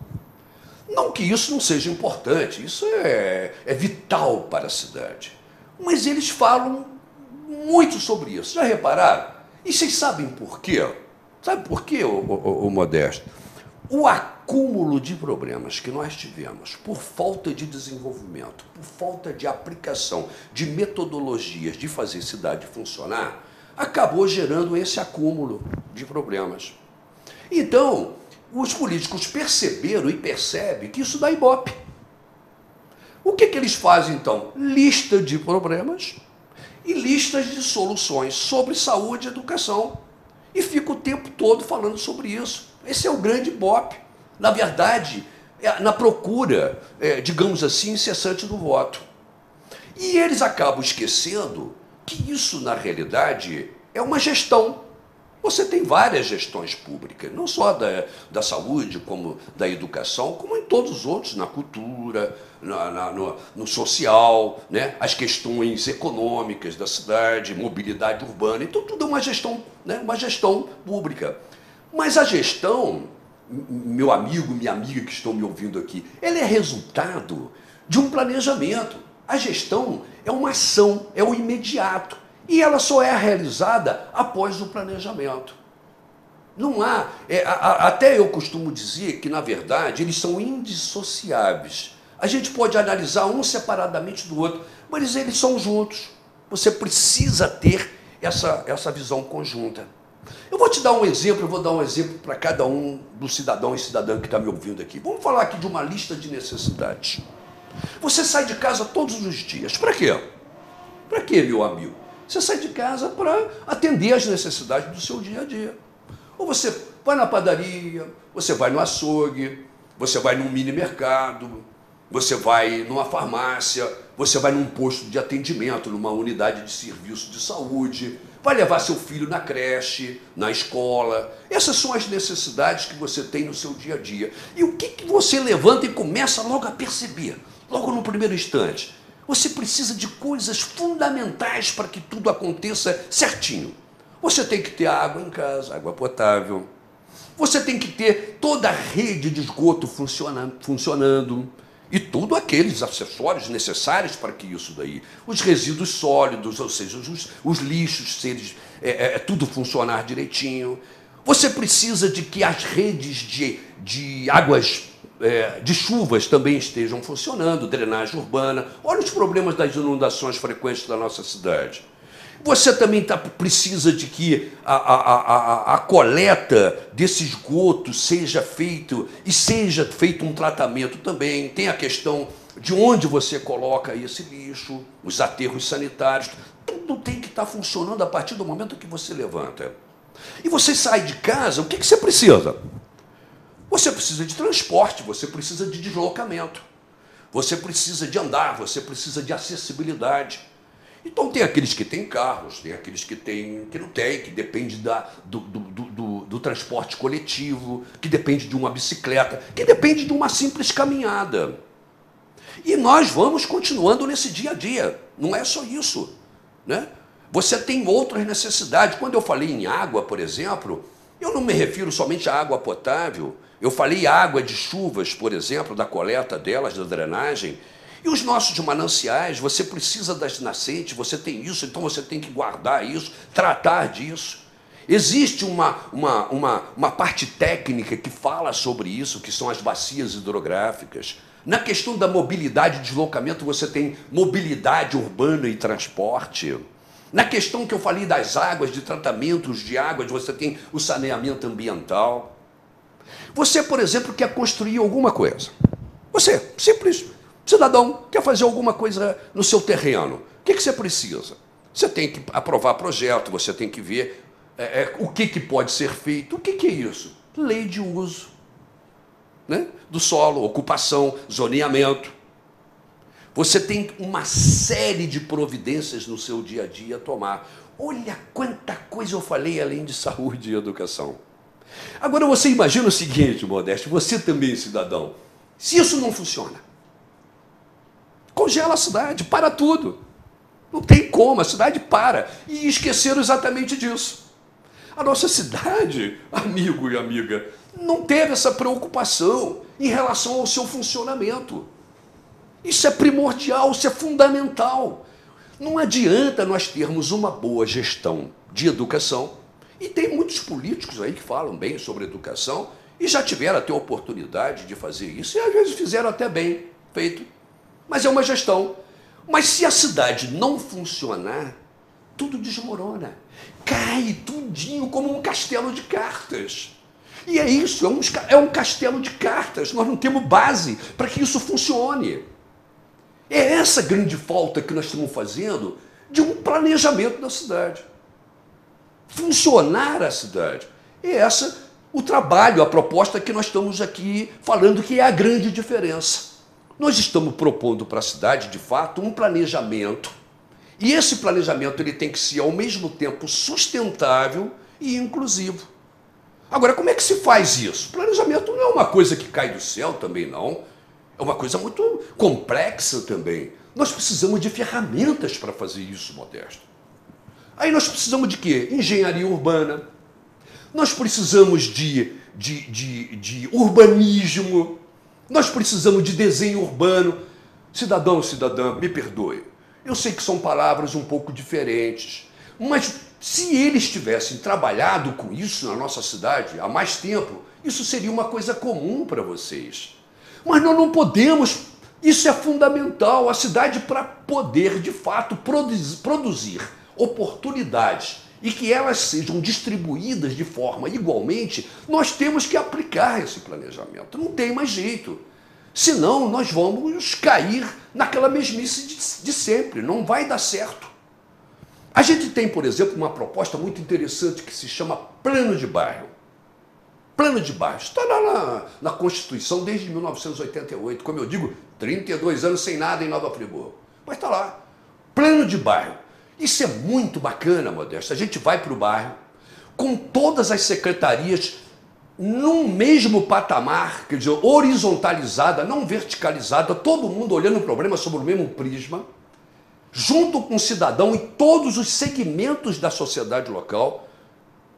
Não que isso não seja importante, isso é vital para a cidade. Mas eles falam muito sobre isso. Já repararam? E vocês sabem por quê? Sabe por quê, o Modesto? O acúmulo de problemas que nós tivemos por falta de desenvolvimento, por falta de aplicação de metodologias de fazer cidade funcionar, acabou gerando esse acúmulo de problemas. Então, os políticos perceberam e percebem que isso dá ibope. O que eles fazem, então? Lista de problemas e listas de soluções sobre saúde e educação. E fica o tempo todo falando sobre isso. Esse é o grande ibope. Na verdade, na procura, digamos assim, incessante do voto. E eles acabam esquecendo que isso, na realidade, é uma gestão. Você tem várias gestões públicas, não só da saúde, como da educação, como em todos os outros, na cultura, no social, né? As questões econômicas da cidade, mobilidade urbana, então tudo é uma gestão, né? Uma gestão pública. Mas a gestão, meu amigo, minha amiga que estão me ouvindo aqui, ela é resultado de um planejamento. A gestão é uma ação, é o imediato. E ela só é realizada após o planejamento. Não há... até eu costumo dizer que, na verdade, eles são indissociáveis. A gente pode analisar um separadamente do outro, mas eles são juntos. Você precisa ter essa visão conjunta. Eu vou te dar um exemplo, eu vou dar um exemplo para cada um do cidadão e cidadã que está me ouvindo aqui. Vamos falar aqui de uma lista de necessidades. Você sai de casa todos os dias. Para quê? Para quê, meu amigo? Você sai de casa para atender às necessidades do seu dia a dia. Ou você vai na padaria, você vai no açougue, você vai num mini mercado, você vai numa farmácia, você vai num posto de atendimento, numa unidade de serviço de saúde, vai levar seu filho na creche, na escola. Essas são as necessidades que você tem no seu dia a dia. E o que você levanta e começa logo a perceber, logo no primeiro instante? Você precisa de coisas fundamentais para que tudo aconteça certinho. Você tem que ter água em casa, água potável. Você tem que ter toda a rede de esgoto funcionando. E tudo aqueles acessórios necessários para que isso daí, os resíduos sólidos, ou seja, os lixos, tudo funcionar direitinho. Você precisa de que as redes de águas, de chuvas também estejam funcionando, drenagem urbana. Olha os problemas das inundações frequentes da nossa cidade. Você também precisa de que a coleta desse esgoto seja feito e seja feito um tratamento também. Tem a questão de onde você coloca esse lixo, os aterros sanitários. Tudo tem que estar funcionando a partir do momento que você levanta. E você sai de casa, o que você precisa? Você precisa de transporte, você precisa de deslocamento, você precisa de andar, você precisa de acessibilidade. Então tem aqueles que têm carros, tem aqueles que não têm, que depende do transporte coletivo, que depende de uma bicicleta, que depende de uma simples caminhada. E nós vamos continuando nesse dia a dia, não é só isso, né? Você tem outras necessidades. Quando eu falei em água, por exemplo, eu não me refiro somente à água potável, eu falei água de chuvas, por exemplo, da coleta delas, da drenagem. E os nossos mananciais, você precisa das nascentes, você tem isso, então você tem que guardar isso, tratar disso. Existe uma parte técnica que fala sobre isso, que são as bacias hidrográficas. Na questão da mobilidade e deslocamento, você tem mobilidade urbana e transporte. Na questão que eu falei das águas, de tratamentos de águas, você tem o saneamento ambiental. Você, por exemplo, quer construir alguma coisa. Você, simples cidadão, quer fazer alguma coisa no seu terreno. O que você precisa? Você tem que aprovar projeto, você tem que ver o que pode ser feito. O que é isso? Lei de uso, né, do solo, ocupação, zoneamento. Você tem uma série de providências no seu dia a dia a tomar. Olha quanta coisa eu falei além de saúde e educação. Agora você imagina o seguinte, Modesto, você também, cidadão, se isso não funciona, congela a cidade, para tudo. Não tem como, a cidade para. E esqueceram exatamente disso. A nossa cidade, amigo e amiga, não teve essa preocupação em relação ao seu funcionamento. Isso é primordial, isso é fundamental. Não adianta nós termos uma boa gestão de educação, e tem muitos políticos aí que falam bem sobre educação e já tiveram até a oportunidade de fazer isso, e às vezes fizeram até bem feito. Mas é uma gestão. Mas se a cidade não funcionar, tudo desmorona. Cai tudinho como um castelo de cartas. E é isso, é um castelo de cartas. Nós não temos base para que isso funcione. É essa grande falta que nós estamos fazendo de um planejamento da cidade. Funcionar a cidade. É essa o trabalho, a proposta que nós estamos aqui falando que é a grande diferença. Nós estamos propondo para a cidade, de fato, um planejamento. E esse planejamento ele tem que ser, ao mesmo tempo, sustentável e inclusivo. Agora, como é que se faz isso? Planejamento não é uma coisa que cai do céu também, não. É uma coisa muito complexa também. Nós precisamos de ferramentas para fazer isso, Modesto. Aí nós precisamos de quê? Engenharia urbana. Nós precisamos de urbanismo. Nós precisamos de desenho urbano. Cidadão, cidadã, me perdoe. Eu sei que são palavras um pouco diferentes, mas se eles tivessem trabalhado com isso na nossa cidade há mais tempo, isso seria uma coisa comum para vocês. Mas nós não podemos, isso é fundamental. A cidade, para poder, de fato, produzir oportunidades e que elas sejam distribuídas de forma igualmente, nós temos que aplicar esse planejamento. Não tem mais jeito. Senão nós vamos cair naquela mesmice de sempre. Não vai dar certo. A gente tem, por exemplo, uma proposta muito interessante que se chama Plano de Bairro. Plano de Bairro. Está lá na Constituição desde 1988. Como eu digo, 32 anos sem nada em Nova Friburgo. Mas está lá. Plano de Bairro. Isso é muito bacana, Modesto. A gente vai para o bairro com todas as secretarias num mesmo patamar, quer dizer, horizontalizada, não verticalizada, todo mundo olhando o problema sob o mesmo prisma, junto com o cidadão e todos os segmentos da sociedade local.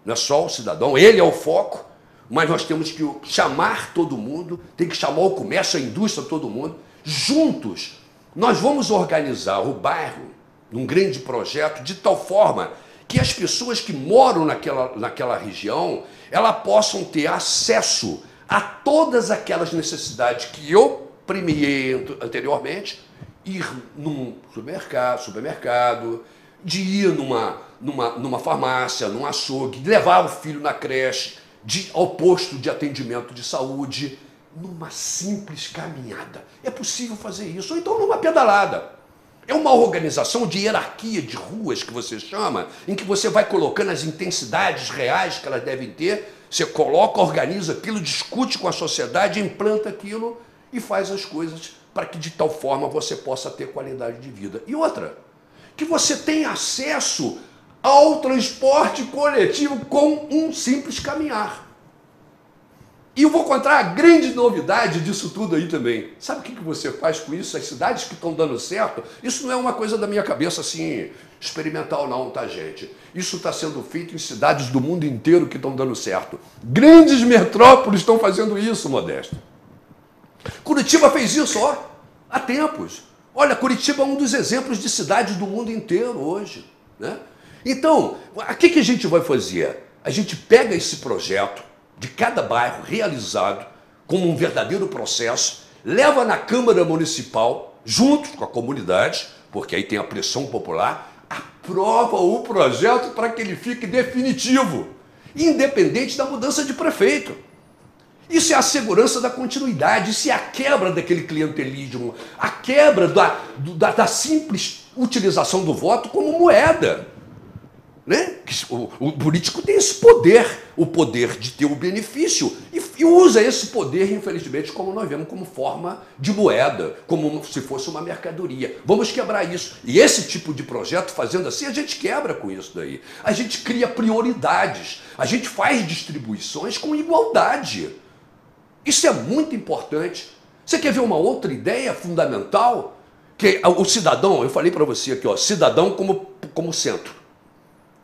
Não é só o cidadão, ele é o foco, mas nós temos que chamar todo mundo, tem que chamar o comércio, a indústria, todo mundo. Juntos, nós vamos organizar o bairro num grande projeto de tal forma que as pessoas que moram naquela região, elas possam ter acesso a todas aquelas necessidades que eu premiei anteriormente, ir num supermercado, de ir numa farmácia, num açougue, levar o filho na creche, ao posto de atendimento de saúde, numa simples caminhada. É possível fazer isso, ou então numa pedalada. É uma organização de hierarquia de ruas que você chama, em que você vai colocando as intensidades reais que elas devem ter, você coloca, organiza aquilo, discute com a sociedade, implanta aquilo e faz as coisas para que de tal forma você possa ter qualidade de vida. E outra, que você tenha acesso ao transporte coletivo com um simples caminhar. E eu vou contar a grande novidade disso tudo aí também. Sabe o que você faz com isso? As cidades que estão dando certo, isso não é uma coisa da minha cabeça assim, experimental não, tá, gente? Isso está sendo feito em cidades do mundo inteiro que estão dando certo. Grandes metrópoles estão fazendo isso, Modesto. Curitiba fez isso, ó, há tempos. Olha, Curitiba é um dos exemplos de cidades do mundo inteiro hoje, né? Então, o que a gente vai fazer? A gente pega esse projeto de cada bairro realizado como um verdadeiro processo, leva na Câmara Municipal, junto com a comunidade, porque aí tem a pressão popular, aprova o projeto para que ele fique definitivo, independente da mudança de prefeito. Isso é a segurança da continuidade, isso é a quebra daquele clientelismo, a quebra da simples utilização do voto como moeda. Né? O político tem esse poder, o poder de ter o benefício, e usa esse poder, infelizmente, como nós vemos, como forma de moeda, como se fosse uma mercadoria. Vamos quebrar isso. E esse tipo de projeto, fazendo assim, a gente quebra com isso daí. A gente cria prioridades, a gente faz distribuições com igualdade. Isso é muito importante. Você quer ver uma outra ideia fundamental? Que o cidadão, eu falei para você aqui, ó, cidadão como centro.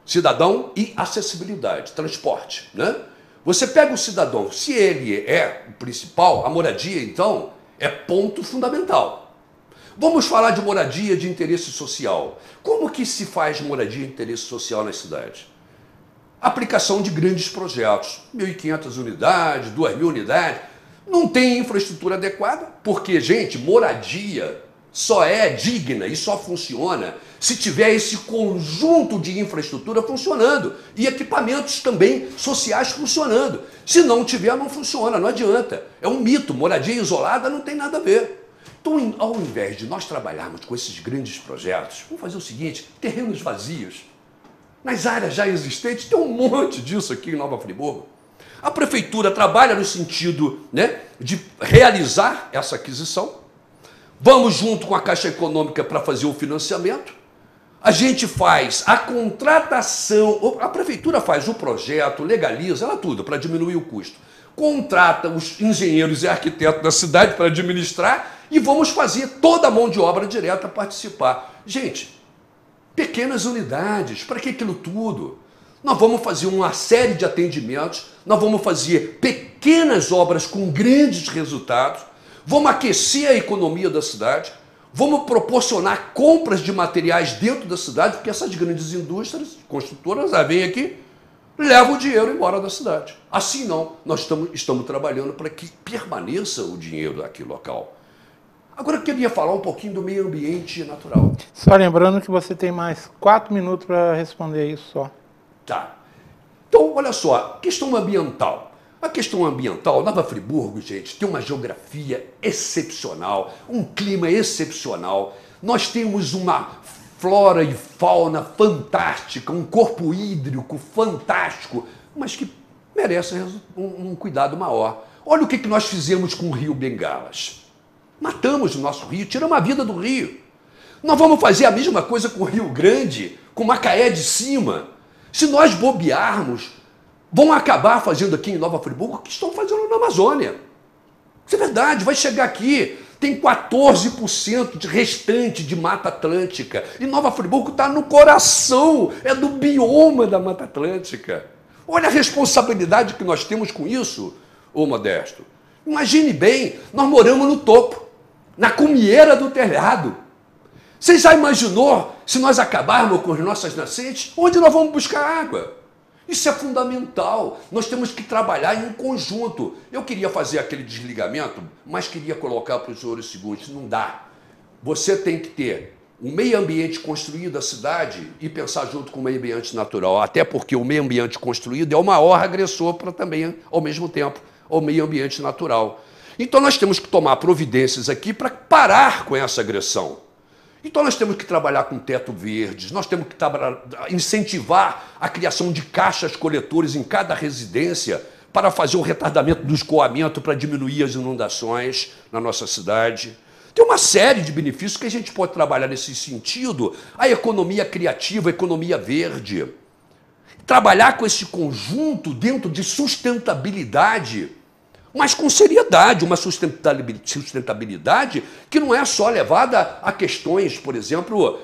Cidadão e acessibilidade, transporte, né? Você pega o cidadão, se ele é o principal, a moradia, então, é ponto fundamental. Vamos falar de moradia de interesse social. Como que se faz moradia de interesse social nas cidades? Aplicação de grandes projetos, 1.500 unidades, 2.000 unidades. Não tem infraestrutura adequada, porque, gente, moradia só é digna e só funciona se tiver esse conjunto de infraestrutura funcionando e equipamentos também sociais funcionando. Se não tiver, não funciona, não adianta. É um mito, moradia isolada não tem nada a ver. Então, ao invés de nós trabalharmos com esses grandes projetos, vamos fazer o seguinte, terrenos vazios. Nas áreas já existentes, tem um monte disso aqui em Nova Friburgo. A prefeitura trabalha no sentido, né, de realizar essa aquisição. Vamos junto com a Caixa Econômica para fazer o financiamento. A gente faz a contratação, a prefeitura faz o projeto, legaliza, ela tudo, para diminuir o custo. Contrata os engenheiros e arquitetos da cidade para administrar e vamos fazer toda a mão de obra direta participar. Gente, pequenas unidades, para que aquilo tudo? Nós vamos fazer uma série de atendimentos, nós vamos fazer pequenas obras com grandes resultados, vamos aquecer a economia da cidade, vamos proporcionar compras de materiais dentro da cidade, porque essas grandes indústrias, construtoras, vêm aqui, levam o dinheiro embora da cidade. Assim não, nós estamos trabalhando para que permaneça o dinheiro aqui local. Agora eu queria falar um pouquinho do meio ambiente natural. Só lembrando que você tem mais 4 minutos para responder isso só. Tá. Então, olha só, questão ambiental. A questão ambiental, Nova Friburgo, gente, tem uma geografia excepcional, um clima excepcional. Nós temos uma flora e fauna fantástica, um corpo hídrico fantástico, mas que merece um cuidado maior. Olha o que nós fizemos com o Rio Bengalas. Matamos o nosso rio, tiramos a vida do rio. Nós vamos fazer a mesma coisa com o Rio Grande, com Macaé de Cima. Se nós bobearmos, vão acabar fazendo aqui em Nova Friburgo o que estão fazendo na Amazônia. Isso é verdade, vai chegar aqui, tem 14% de restante de Mata Atlântica. E Nova Friburgo está no coração, é do bioma da Mata Atlântica. Olha a responsabilidade que nós temos com isso, ô Modesto. Imagine bem, nós moramos no topo. na cumieira do telhado. Você já imaginou se nós acabarmos com as nossas nascentes? Onde nós vamos buscar água? Isso é fundamental. Nós temos que trabalhar em um conjunto. Eu queria fazer aquele desligamento, mas queria colocar para os senhores o seguinte: não dá. Você tem que ter um meio ambiente construído da cidade e pensar junto com o meio ambiente natural. Até porque o meio ambiente construído é o maior agressor para também, ao mesmo tempo, o meio ambiente natural. Então nós temos que tomar providências aqui para parar com essa agressão. Então nós temos que trabalhar com teto verdes, nós temos que incentivar a criação de caixas coletores em cada residência para fazer o retardamento do escoamento, para diminuir as inundações na nossa cidade. Tem uma série de benefícios que a gente pode trabalhar nesse sentido. A economia criativa, a economia verde. Trabalhar com esse conjunto dentro de sustentabilidade, mas com seriedade, uma sustentabilidade que não é só levada a questões, por exemplo,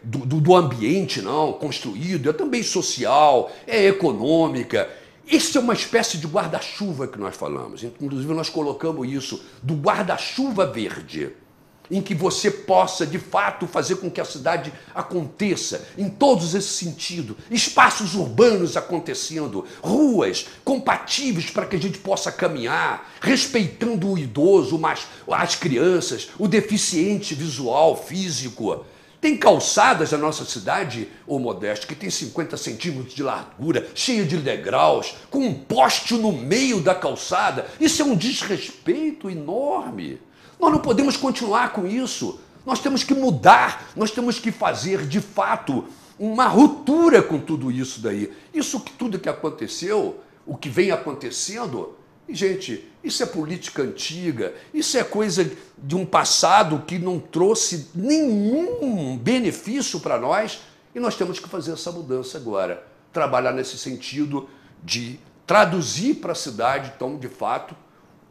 do ambiente, não, construído, é também social, é econômica. Isso é uma espécie de guarda-chuva que nós falamos. Inclusive, nós colocamos isso do guarda-chuva verde, em que você possa, de fato, fazer com que a cidade aconteça em todos esses sentidos. Espaços urbanos acontecendo, ruas compatíveis para que a gente possa caminhar, respeitando o idoso, mas as crianças, o deficiente visual, físico. Tem calçadas na nossa cidade, ô Modesto, que tem 50 centímetros de largura, cheia de degraus, com um poste no meio da calçada. Isso é um desrespeito enorme. Nós não podemos continuar com isso. Nós temos que mudar, nós temos que fazer, de fato, uma ruptura com tudo isso daí. Tudo que aconteceu, o que vem acontecendo, e, gente, isso é política antiga, isso é coisa de um passado que não trouxe nenhum benefício para nós, e nós temos que fazer essa mudança agora. Trabalhar nesse sentido de traduzir para a cidade, então, de fato,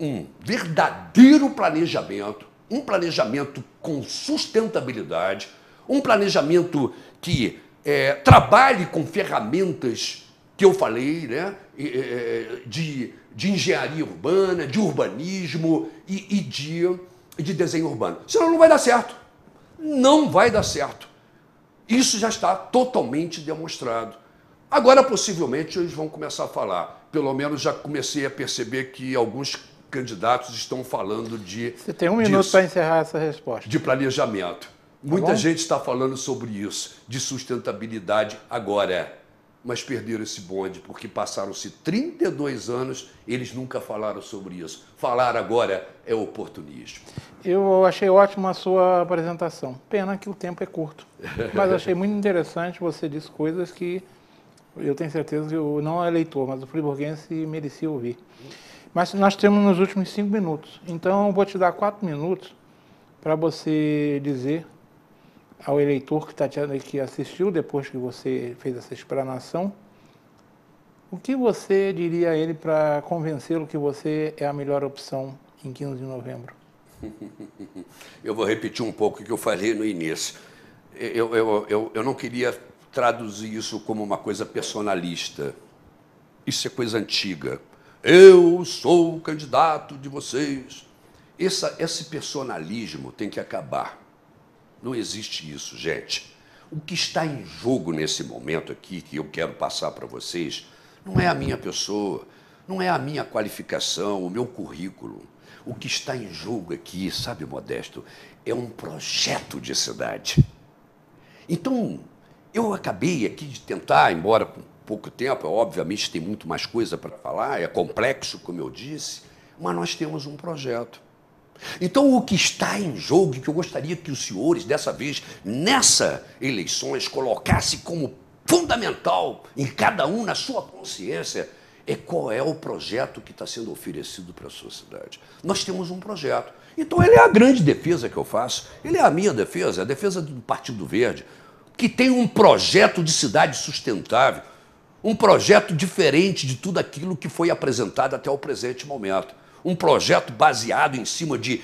um verdadeiro planejamento, um planejamento com sustentabilidade, um planejamento que trabalhe com ferramentas que eu falei, né, de engenharia urbana, de urbanismo e de desenho urbano. Senão não vai dar certo. Não vai dar certo. Isso já está totalmente demonstrado. Agora, possivelmente, eles vão começar a falar. Pelo menos já comecei a perceber que alguns candidatos estão falando de... Você tem um minuto para encerrar essa resposta. De planejamento. Muita gente está falando sobre isso, de sustentabilidade agora. Mas perderam esse bonde, porque passaram-se 32 anos, eles nunca falaram sobre isso. Falar agora é oportunismo. Eu achei ótima a sua apresentação. Pena que o tempo é curto. Mas achei muito interessante, você disse coisas que eu tenho certeza que eu não é eleitor, mas o friburguense merecia ouvir. Mas nós temos nos últimos 5 minutos. Então eu vou te dar 4 minutos para você dizer ao eleitor que assistiu depois que você fez essa explanação, o que você diria a ele para convencê-lo que você é a melhor opção em 15 de novembro? Eu vou repetir um pouco o que eu falei no início. Eu não queria traduzir isso como uma coisa personalista. Isso é coisa antiga. Eu sou o candidato de vocês. Esse personalismo tem que acabar. Não existe isso, gente. O que está em jogo nesse momento aqui, que eu quero passar para vocês, não é a minha pessoa, não é a minha qualificação, o meu currículo. O que está em jogo aqui, sabe, Modesto, é um projeto de cidade. Então, eu acabei aqui de tentar, embora com pouco tempo, obviamente tem muito mais coisa para falar, é complexo, como eu disse, mas nós temos um projeto. Então, o que está em jogo, que eu gostaria que os senhores, dessa vez, nessas eleições, colocassem como fundamental em cada um, na sua consciência, é qual é o projeto que está sendo oferecido para a sua cidade. Nós temos um projeto. Então, ele é a grande defesa que eu faço, ele é a minha defesa, a defesa do Partido Verde, que tem um projeto de cidade sustentável, um projeto diferente de tudo aquilo que foi apresentado até o presente momento. Um projeto baseado em cima de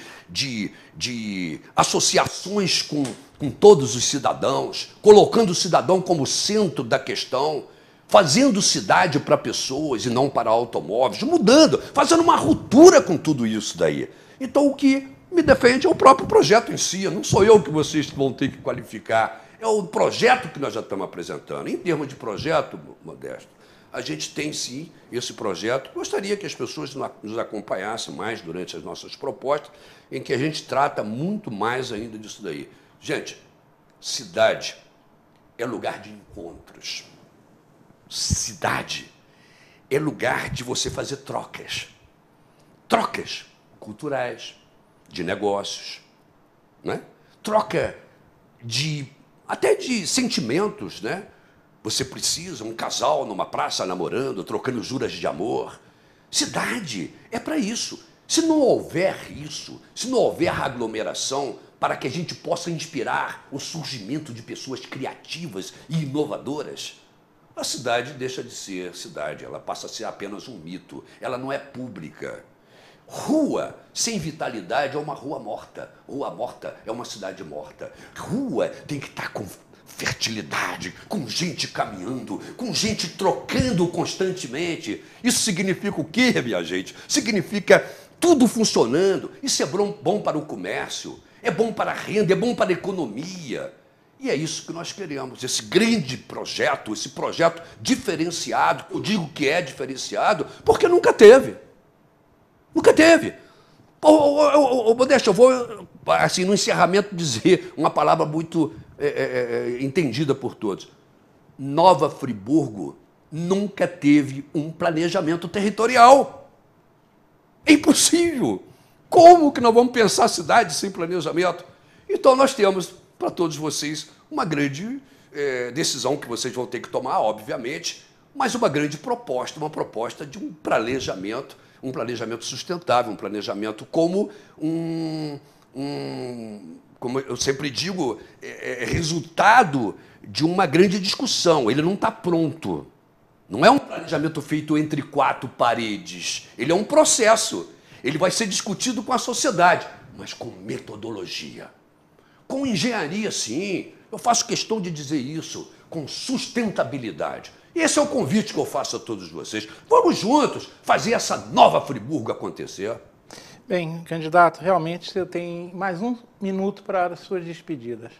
associações com todos os cidadãos, colocando o cidadão como centro da questão, fazendo cidade para pessoas e não para automóveis, mudando, fazendo uma ruptura com tudo isso daí. Então, o que me defende é o próprio projeto em si. Não sou eu que vocês vão ter que qualificar. É o projeto que nós já estamos apresentando. Em termos de projeto, Modesto, a gente tem sim esse projeto. Gostaria que as pessoas nos acompanhassem mais durante as nossas propostas, em que a gente trata muito mais ainda disso daí. Gente, cidade é lugar de encontros. Cidade é lugar de você fazer trocas. Trocas culturais, de negócios, né? Troca até de sentimentos, né? Você precisa, um casal numa praça namorando, trocando juras de amor. Cidade é para isso. Se não houver isso, se não houver aglomeração para que a gente possa inspirar o surgimento de pessoas criativas e inovadoras, a cidade deixa de ser cidade, ela passa a ser apenas um mito, ela não é pública. Rua sem vitalidade é uma rua morta. Rua morta é uma cidade morta. Rua tem que estar com fertilidade, com gente caminhando, com gente trocando constantemente. Isso significa o quê, minha gente? Significa tudo funcionando. Isso é bom para o comércio, é bom para a renda, é bom para a economia. E é isso que nós queremos, esse grande projeto, esse projeto diferenciado. Eu digo que é diferenciado porque nunca teve. Nunca teve. Modesto, eu vou, assim, no encerramento, dizer uma palavra muito entendida por todos. Nova Friburgo nunca teve um planejamento territorial. É impossível. Como que nós vamos pensar a cidade sem planejamento? Então, nós temos, para todos vocês, uma grande decisão que vocês vão ter que tomar, obviamente, mas uma grande proposta, uma proposta de um planejamento sustentável, um planejamento como como eu sempre digo, resultado de uma grande discussão. Ele não está pronto. Não é um planejamento feito entre quatro paredes. Ele é um processo. Ele vai ser discutido com a sociedade, mas com metodologia. Com engenharia, sim. Eu faço questão de dizer isso. Com sustentabilidade. E esse é o convite que eu faço a todos vocês. Vamos juntos fazer essa nova Friburgo acontecer. Bem, candidato, realmente você tem mais um minuto para as suas despedidas.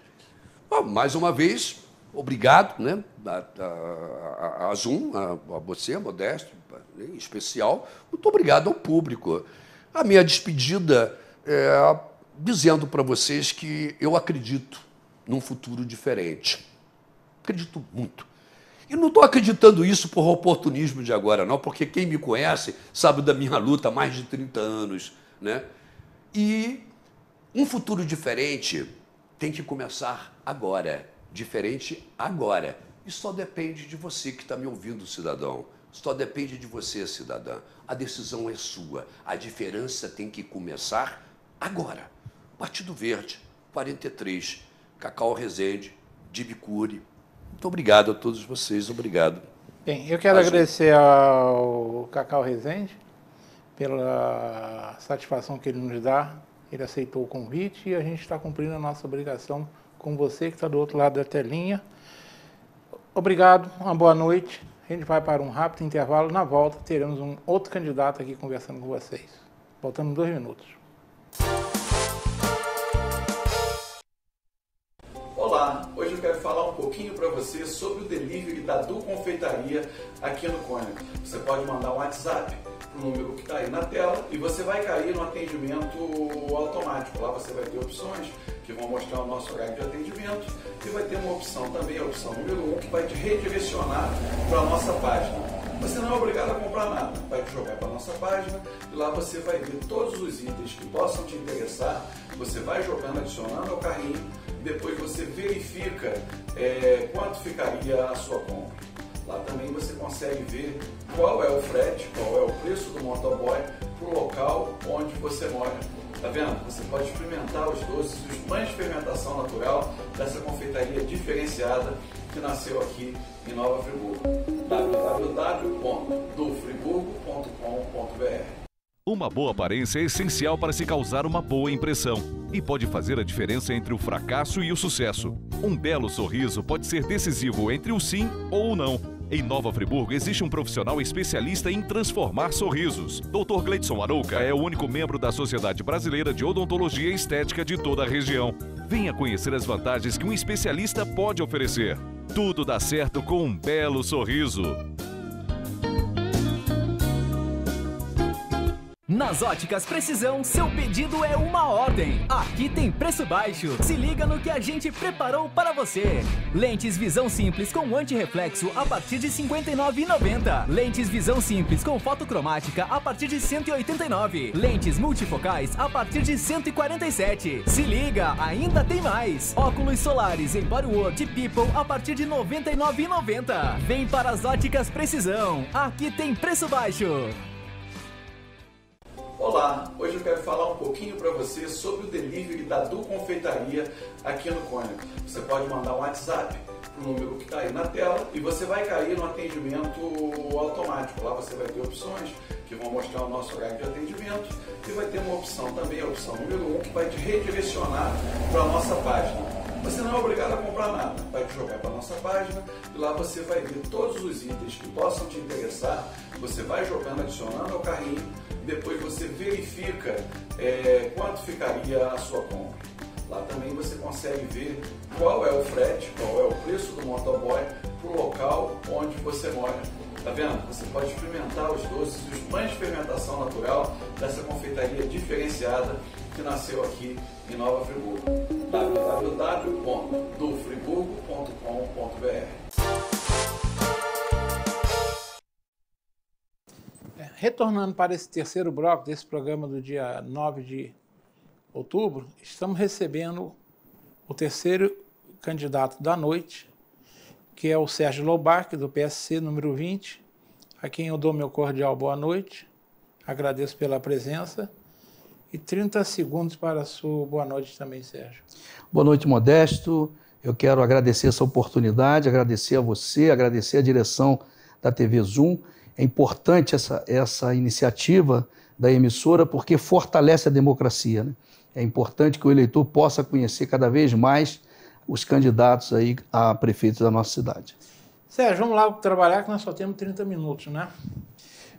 Mais uma vez, obrigado, né, a Zoom, a você, Modesto, em especial. Muito obrigado ao público. A minha despedida é dizendo para vocês que eu acredito num futuro diferente. Acredito muito. E não estou acreditando isso por oportunismo de agora, não, porque quem me conhece sabe da minha luta há mais de 30 anos, né? E um futuro diferente tem que começar agora. Diferente agora. E só depende de você que está me ouvindo, cidadão. Só depende de você, cidadã. A decisão é sua. A diferença tem que começar agora. Partido Verde, 43, Cacau Rezende, Dibicuri. Muito obrigado a todos vocês, obrigado. Bem, eu quero agradecer ao Cacau Rezende pela satisfação que ele nos dá. Ele aceitou o convite e a gente está cumprindo a nossa obrigação com você que está do outro lado da telinha. Obrigado, uma boa noite. A gente vai para um rápido intervalo. Na volta teremos um outro candidato aqui conversando com vocês. Voltando em 2 minutos. Olá, hoje eu quero falar um pouquinho para você sobre o delivery da Du Confeitaria aqui no Cônigo. Você pode mandar um WhatsApp para o número que está aí na tela e você vai cair no atendimento automático. Lá você vai ter opções que vão mostrar o nosso horário de atendimento e vai ter uma opção também, a opção número 1, que vai te redirecionar para a nossa página. Você não é obrigado a comprar nada, vai te jogar para a nossa página e lá você vai ver todos os itens que possam te interessar. Você vai jogando, adicionando ao carrinho, depois você verifica quanto ficaria a sua compra. Lá também você consegue ver qual é o frete, qual é o preço do motoboy para o local onde você mora. Tá vendo? Você pode experimentar os doces, os pães de fermentação natural dessa confeitaria diferenciada que nasceu aqui em Nova Friburgo. www.dufriburgo.com.br. Uma boa aparência é essencial para se causar uma boa impressão e pode fazer a diferença entre o fracasso e o sucesso. Um belo sorriso pode ser decisivo entre o sim ou o não. Em Nova Friburgo existe um profissional especialista em transformar sorrisos. Dr. Gleidson Arouca é o único membro da Sociedade Brasileira de Odontologia e Estética de toda a região. Venha conhecer as vantagens que um especialista pode oferecer. Tudo dá certo com um belo sorriso. Nas Óticas Precisão, seu pedido é uma ordem. Aqui tem preço baixo. Se liga no que a gente preparou para você. Lentes visão simples com antirreflexo a partir de R$ 59,90. Lentes visão simples com fotocromática a partir de R$ 189. Lentes multifocais a partir de R$ 147. Se liga, ainda tem mais. Óculos solares em Bodywork People a partir de R$ 99,90. Vem para as Óticas Precisão. Aqui tem preço baixo. Olá, hoje eu quero falar um pouquinho para você sobre o delivery da Du Confeitaria aqui no Cônigo. Você pode mandar um WhatsApp para o número que está aí na tela e você vai cair no atendimento automático. Lá você vai ter opções que vão mostrar o nosso horário de atendimento e vai ter uma opção também, a opção número 1, que vai te redirecionar para a nossa página. Você não é obrigado a comprar nada, vai te jogar para a nossa página e lá você vai ver todos os itens que possam te interessar. Você vai jogando, adicionando ao carrinho, depois você verifica quanto ficaria a sua compra. Lá também você consegue ver qual é o frete, qual é o preço do motoboy para o local onde você mora. Tá vendo? Você pode experimentar os doces e os pães de fermentação natural dessa confeitaria diferenciada que nasceu aqui em Nova Friburgo. www.dufriburgo.com.br. Retornando para esse terceiro bloco desse programa do dia 9 de outubro, estamos recebendo o terceiro candidato da noite, que é o Sérgio Loubach, do PSC, número 20, a quem eu dou meu cordial boa noite, agradeço pela presença, e 30 segundos para a sua boa noite também, Sérgio. Boa noite, Modesto. Eu quero agradecer essa oportunidade, agradecer a você, agradecer a direção da TV Zoom. É importante essa iniciativa da emissora porque fortalece a democracia, né? É importante que o eleitor possa conhecer cada vez mais os candidatos aí a prefeitos da nossa cidade. Sérgio, vamos lá trabalhar que nós só temos 30 minutos, né?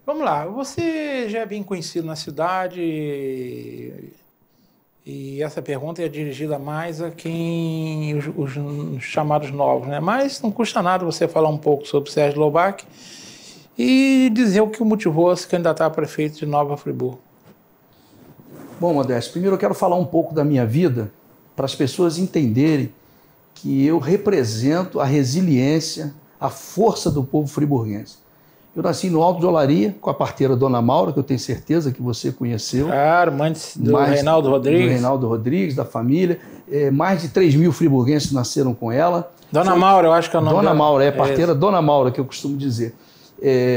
Vamos lá, você já é bem conhecido na cidade e essa pergunta é dirigida mais a quem, os chamados novos, né? Mas não custa nada você falar um pouco sobre o Sérgio Loubach e dizer o que o motivou a se candidatar a prefeito de Nova Friburgo. Bom, Modesto, primeiro eu quero falar um pouco da minha vida para as pessoas entenderem que eu represento a resiliência, a força do povo friburguense. Eu nasci no Alto de Olaria, com a parteira Dona Maura, que eu tenho certeza que você conheceu. Claro, mãe do Reinaldo Rodrigues. Do Reinaldo Rodrigues, da família. Mais de 3 mil friburguenses nasceram com ela. Dona Maura, eu acho que é o nome Dona dela. Maura, parteira Dona Maura, que eu costumo dizer.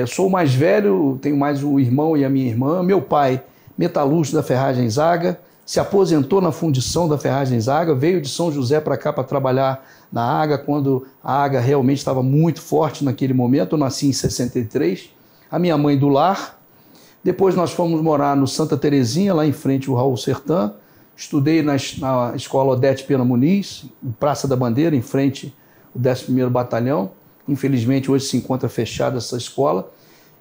Sou o mais velho, tenho mais um irmão e a minha irmã. Meu pai, metalúrgico da Ferragem Zaga, se aposentou na fundição da Ferragem Zaga, veio de São José para cá para trabalhar na AGA, quando a AGA realmente estava muito forte naquele momento. Eu nasci em 63. A minha mãe do lar. Depois nós fomos morar no Santa Terezinha, lá em frente ao Raul Sertã. Estudei na escola Odete Pena Muniz, em Praça da Bandeira, em frente ao 11º Batalhão. Infelizmente hoje se encontra fechada essa escola.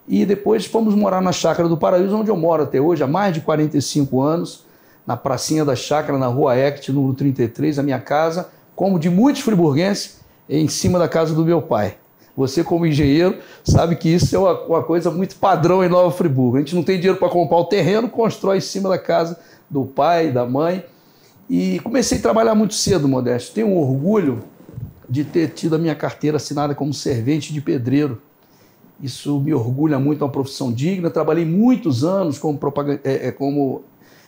E depois fomos morar na Chácara do Paraíso, onde eu moro até hoje, há mais de 45 anos, na pracinha da Chácara, na Rua Ect, número 33, a minha casa, como de muitos friburguenses, em cima da casa do meu pai. Você, como engenheiro, sabe que isso é uma coisa muito padrão em Nova Friburgo. A gente não tem dinheiro para comprar o terreno, constrói em cima da casa do pai, da mãe. E comecei a trabalhar muito cedo, Modesto. Tenho um orgulho de ter tido a minha carteira assinada como servente de pedreiro. Isso me orgulha muito, é uma profissão digna. Trabalhei muitos anos como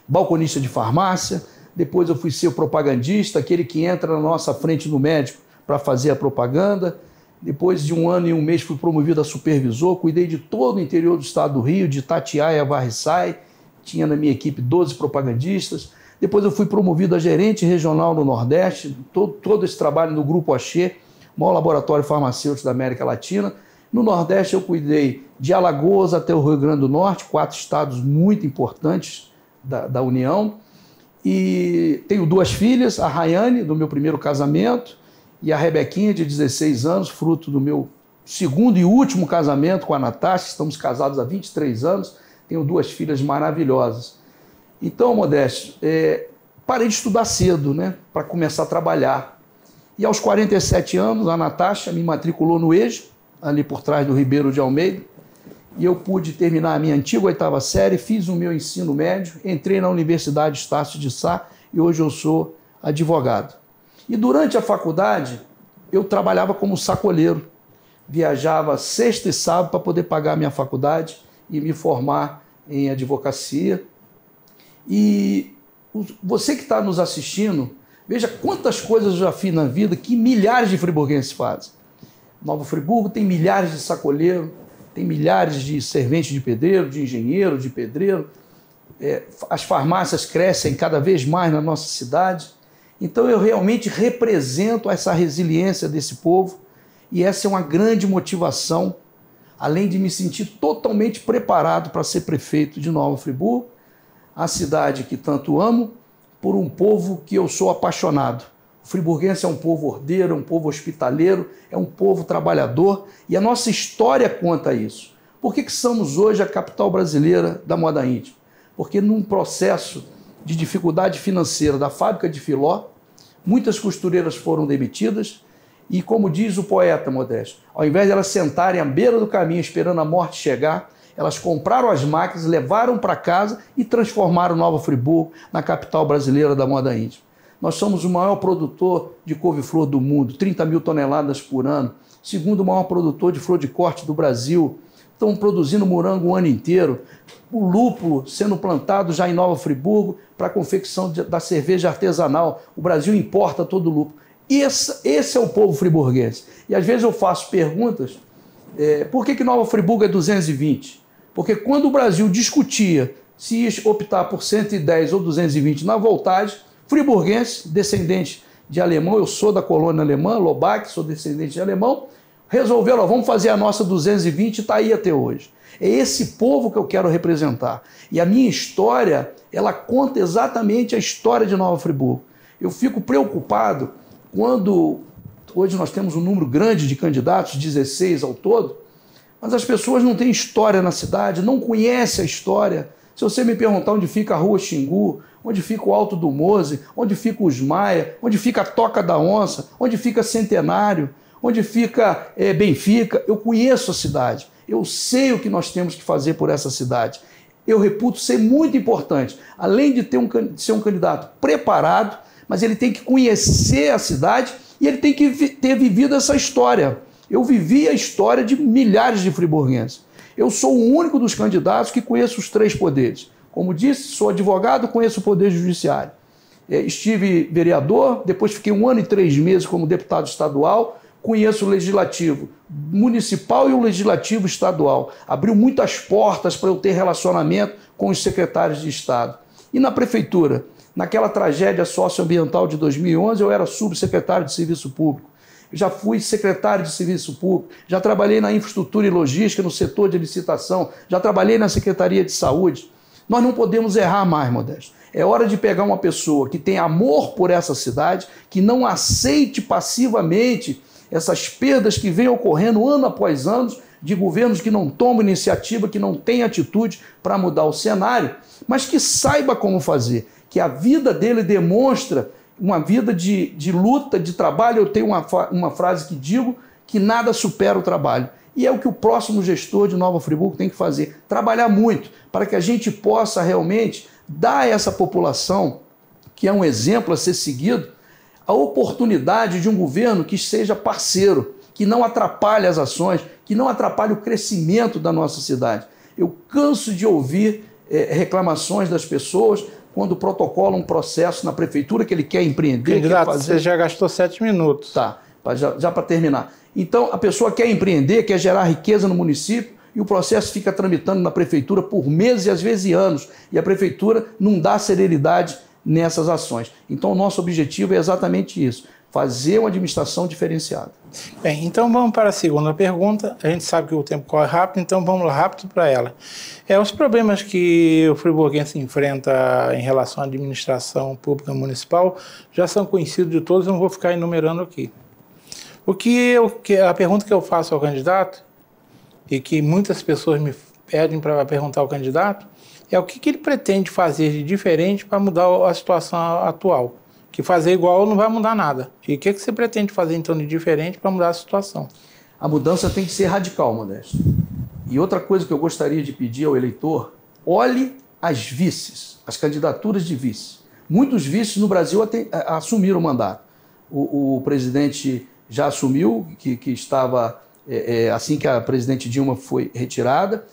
balconista de farmácia. Depois eu fui ser o propagandista, aquele que entra na nossa frente no médico para fazer a propaganda. Depois de 1 ano e 1 mês fui promovido a supervisor, cuidei de todo o interior do estado do Rio, de Itatiaia a Varriçai. Tinha na minha equipe 12 propagandistas. Depois eu fui promovido a gerente regional no Nordeste, todo esse trabalho no Grupo Axê, maior laboratório farmacêutico da América Latina. No Nordeste eu cuidei de Alagoas até o Rio Grande do Norte, 4 estados muito importantes da União. E tenho 2 filhas, a Rayane, do meu primeiro casamento, e a Rebequinha, de 16 anos, fruto do meu segundo e último casamento com a Natasha, estamos casados há 23 anos, tenho 2 filhas maravilhosas. Então, Modesto, parei de estudar cedo, né, para começar a trabalhar. E aos 47 anos, a Natasha me matriculou no EJA, ali por trás do Ribeiro de Almeida, e eu pude terminar a minha antiga 8ª série, fiz o meu ensino médio, entrei na Universidade Estácio de Sá e hoje eu sou advogado. E durante a faculdade, eu trabalhava como sacoleiro, viajava sexta e sábado para poder pagar a minha faculdade e me formar em advocacia. E você que está nos assistindo, veja quantas coisas eu já fiz na vida que milhares de friburguenses fazem. Nova Friburgo tem milhares de sacoleiros, tem milhares de serventes de pedreiro, de engenheiro, de pedreiro. As farmácias crescem cada vez mais na nossa cidade. Então eu realmente represento essa resiliência desse povo e essa é uma grande motivação, além de me sentir totalmente preparado para ser prefeito de Nova Friburgo, a cidade que tanto amo, por um povo que eu sou apaixonado. O friburguense é um povo ordeiro, é um povo hospitaleiro, é um povo trabalhador e a nossa história conta isso. Por que somos hoje a capital brasileira da moda íntima? Porque num processo de dificuldade financeira da fábrica de Filó, muitas costureiras foram demitidas e, como diz o poeta Modesto, ao invés de elas sentarem à beira do caminho esperando a morte chegar, elas compraram as máquinas, levaram para casa e transformaram Nova Friburgo na capital brasileira da moda íntima. Nós somos o maior produtor de couve-flor do mundo, 30 mil toneladas por ano, segundo maior produtor de flor de corte do Brasil. Estão produzindo morango o ano inteiro. O lúpulo sendo plantado já em Nova Friburgo para a confecção da cerveja artesanal. O Brasil importa todo o lúpulo. Esse é o povo friburguense. E às vezes eu faço perguntas, por que Nova Friburgo é 220? Porque quando o Brasil discutia se ia optar por 110 ou 220 na voltagem, friburguense, descendente de alemão, eu sou da colônia alemã, Lobach, sou descendente de alemão, resolveram, vamos fazer a nossa 220 e está aí até hoje. É esse povo que eu quero representar. E a minha história, ela conta exatamente a história de Nova Friburgo. Eu fico preocupado quando, hoje nós temos um número grande de candidatos, 16 ao todo, mas as pessoas não têm história na cidade, não conhecem a história. Se você me perguntar onde fica a Rua Xingu, onde fica o Alto do Mose, onde fica os Maia, onde fica a Toca da Onça, onde fica Centenário, onde fica Benfica, eu conheço a cidade, eu sei o que nós temos que fazer por essa cidade. Eu reputo ser muito importante, além de ser um candidato preparado, mas ele tem que conhecer a cidade e ele tem que ter vivido essa história. Eu vivi a história de milhares de friburguenses. Eu sou o único dos candidatos que conheço os 3 poderes. Como disse, sou advogado, conheço o Poder Judiciário. Estive vereador, depois fiquei 1 ano e 3 meses como deputado estadual, conheço o Legislativo Municipal e o Legislativo Estadual. Abriu muitas portas para eu ter relacionamento com os secretários de Estado. E na Prefeitura, naquela tragédia socioambiental de 2011, eu era subsecretário de Serviço Público. Já fui secretário de Serviço Público, já trabalhei na infraestrutura e logística, no setor de licitação, já trabalhei na Secretaria de Saúde. Nós não podemos errar mais, Modesto. É hora de pegar uma pessoa que tem amor por essa cidade, que não aceite passivamente essas perdas que vêm ocorrendo ano após ano, de governos que não tomam iniciativa, que não têm atitude para mudar o cenário, mas que saiba como fazer, que a vida dele demonstra uma vida de luta, de trabalho. Eu tenho uma frase que digo que nada supera o trabalho. E é o que o próximo gestor de Nova Friburgo tem que fazer, trabalhar muito, para que a gente possa realmente dar a essa população, que é um exemplo a ser seguido, a oportunidade de um governo que seja parceiro, que não atrapalhe as ações, que não atrapalhe o crescimento da nossa cidade. Eu canso de ouvir reclamações das pessoas quando protocolam um processo na prefeitura que ele quer empreender. Candidato, quer fazer... você já gastou 7 minutos. Tá, já para terminar. Então, a pessoa quer empreender, quer gerar riqueza no município e o processo fica tramitando na prefeitura por meses e às vezes anos. E a prefeitura não dá celeridade nessas ações. Então, o nosso objetivo é exatamente isso, fazer uma administração diferenciada. Bem, então vamos para a segunda pergunta. A gente sabe que o tempo corre rápido, então vamos lá rápido para ela. Os problemas que o friburguense enfrenta em relação à administração pública municipal já são conhecidos de todos, não vou ficar enumerando aqui. A pergunta que eu faço ao candidato, e que muitas pessoas me pedem para perguntar ao candidato, é o que ele pretende fazer de diferente para mudar a situação atual. Que fazer igual não vai mudar nada. E o que você pretende fazer, então, de diferente para mudar a situação? A mudança tem que ser radical, Modesto. E outra coisa que eu gostaria de pedir ao eleitor, olhe as vices, as candidaturas de vice. Muitos vices no Brasil assumiram o mandato. O presidente já assumiu, que estava, assim que a presidente Dilma foi retirada.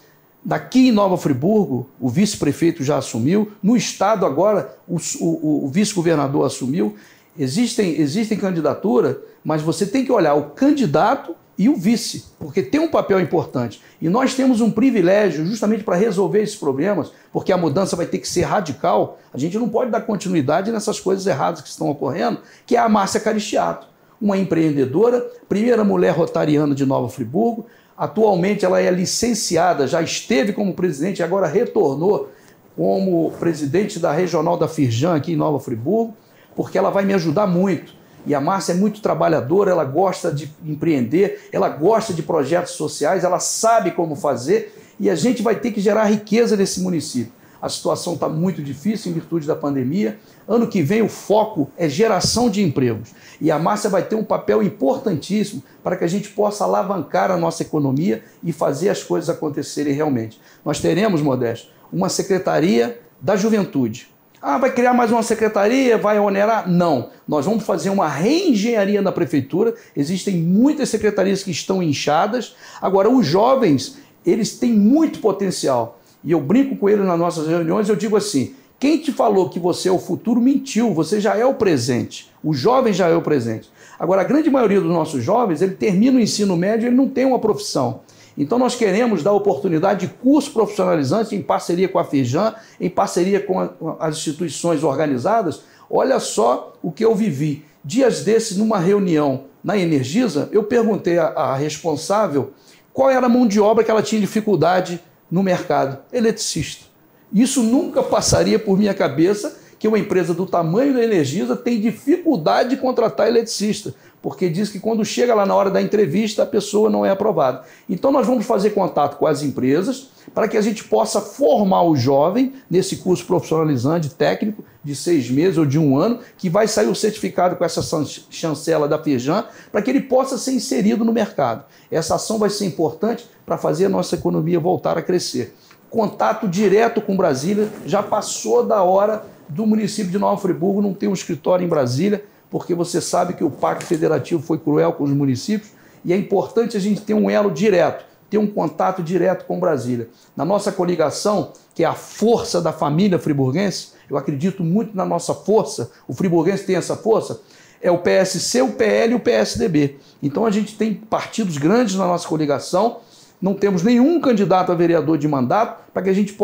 Daqui em Nova Friburgo, o vice-prefeito já assumiu. No estado agora, o vice-governador assumiu. Existem candidaturas, mas você tem que olhar o candidato e o vice, porque tem um papel importante. E nós temos um privilégio justamente para resolver esses problemas, porque a mudança vai ter que ser radical. A gente não pode dar continuidade nessas coisas erradas que estão ocorrendo, que é a Márcia Caristiato, uma empreendedora, primeira mulher rotariana de Nova Friburgo. Atualmente ela é licenciada, já esteve como presidente e agora retornou como presidente da regional da Firjan aqui em Nova Friburgo, porque ela vai me ajudar muito. E a Márcia é muito trabalhadora, ela gosta de empreender, ela gosta de projetos sociais, ela sabe como fazer e a gente vai ter que gerar riqueza nesse município. A situação está muito difícil em virtude da pandemia. Ano que vem o foco é geração de empregos. E a Márcia vai ter um papel importantíssimo para que a gente possa alavancar a nossa economia e fazer as coisas acontecerem realmente. Nós teremos, Modesto, uma Secretaria da Juventude. Vai criar mais uma secretaria, vai onerar? Não. Nós vamos fazer uma reengenharia na prefeitura. Existem muitas secretarias que estão inchadas. Agora, os jovens, eles têm muito potencial. E eu brinco com eles nas nossas reuniões, eu digo assim, quem te falou que você é o futuro mentiu, você já é o presente. O jovem já é o presente. Agora, a grande maioria dos nossos jovens, ele termina o ensino médio e ele não tem uma profissão. Então nós queremos dar oportunidade de curso profissionalizante em parceria com a Firjan, em parceria com as instituições organizadas. Olha só o que eu vivi. Dias desses, numa reunião na Energisa, eu perguntei à responsável qual era a mão de obra que ela tinha dificuldade no mercado. Eletricista. Isso nunca passaria por minha cabeça que uma empresa do tamanho da Energisa tem dificuldade de contratar eletricista, porque diz que quando chega lá na hora da entrevista a pessoa não é aprovada. Então nós vamos fazer contato com as empresas para que a gente possa formar o jovem nesse curso profissionalizante técnico de 6 meses ou de 1 ano, que vai sair o certificado com essa chancela da Firjan, para que ele possa ser inserido no mercado. Essa ação vai ser importante para fazer a nossa economia voltar a crescer. Contato direto com Brasília, já passou da hora do município de Nova Friburgo não ter um escritório em Brasília, porque você sabe que o Pacto Federativo foi cruel com os municípios e é importante a gente ter um elo direto, ter um contato direto com Brasília. Na nossa coligação, que é a força da família friburguense, eu acredito muito na nossa força, o friburguense tem essa força, é o PSC, o PL e o PSDB. Então a gente tem partidos grandes na nossa coligação, não temos nenhum candidato a vereador de mandato para que a gente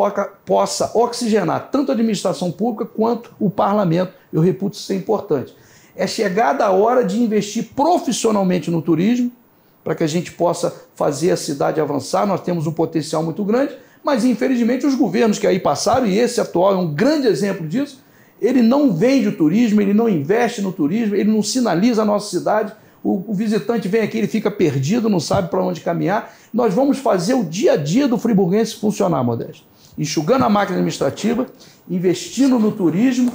possa oxigenar tanto a administração pública quanto o parlamento. Eu reputo isso ser importante. É chegada a hora de investir profissionalmente no turismo para que a gente possa fazer a cidade avançar. Nós temos um potencial muito grande, mas infelizmente os governos que aí passaram, e esse atual é um grande exemplo disso, ele não vende o turismo, ele não investe no turismo, ele não sinaliza a nossa cidade. O visitante vem aqui, ele fica perdido, não sabe para onde caminhar. Nós vamos fazer o dia a dia do friburguense funcionar, Modesto. Enxugando a máquina administrativa, investindo no turismo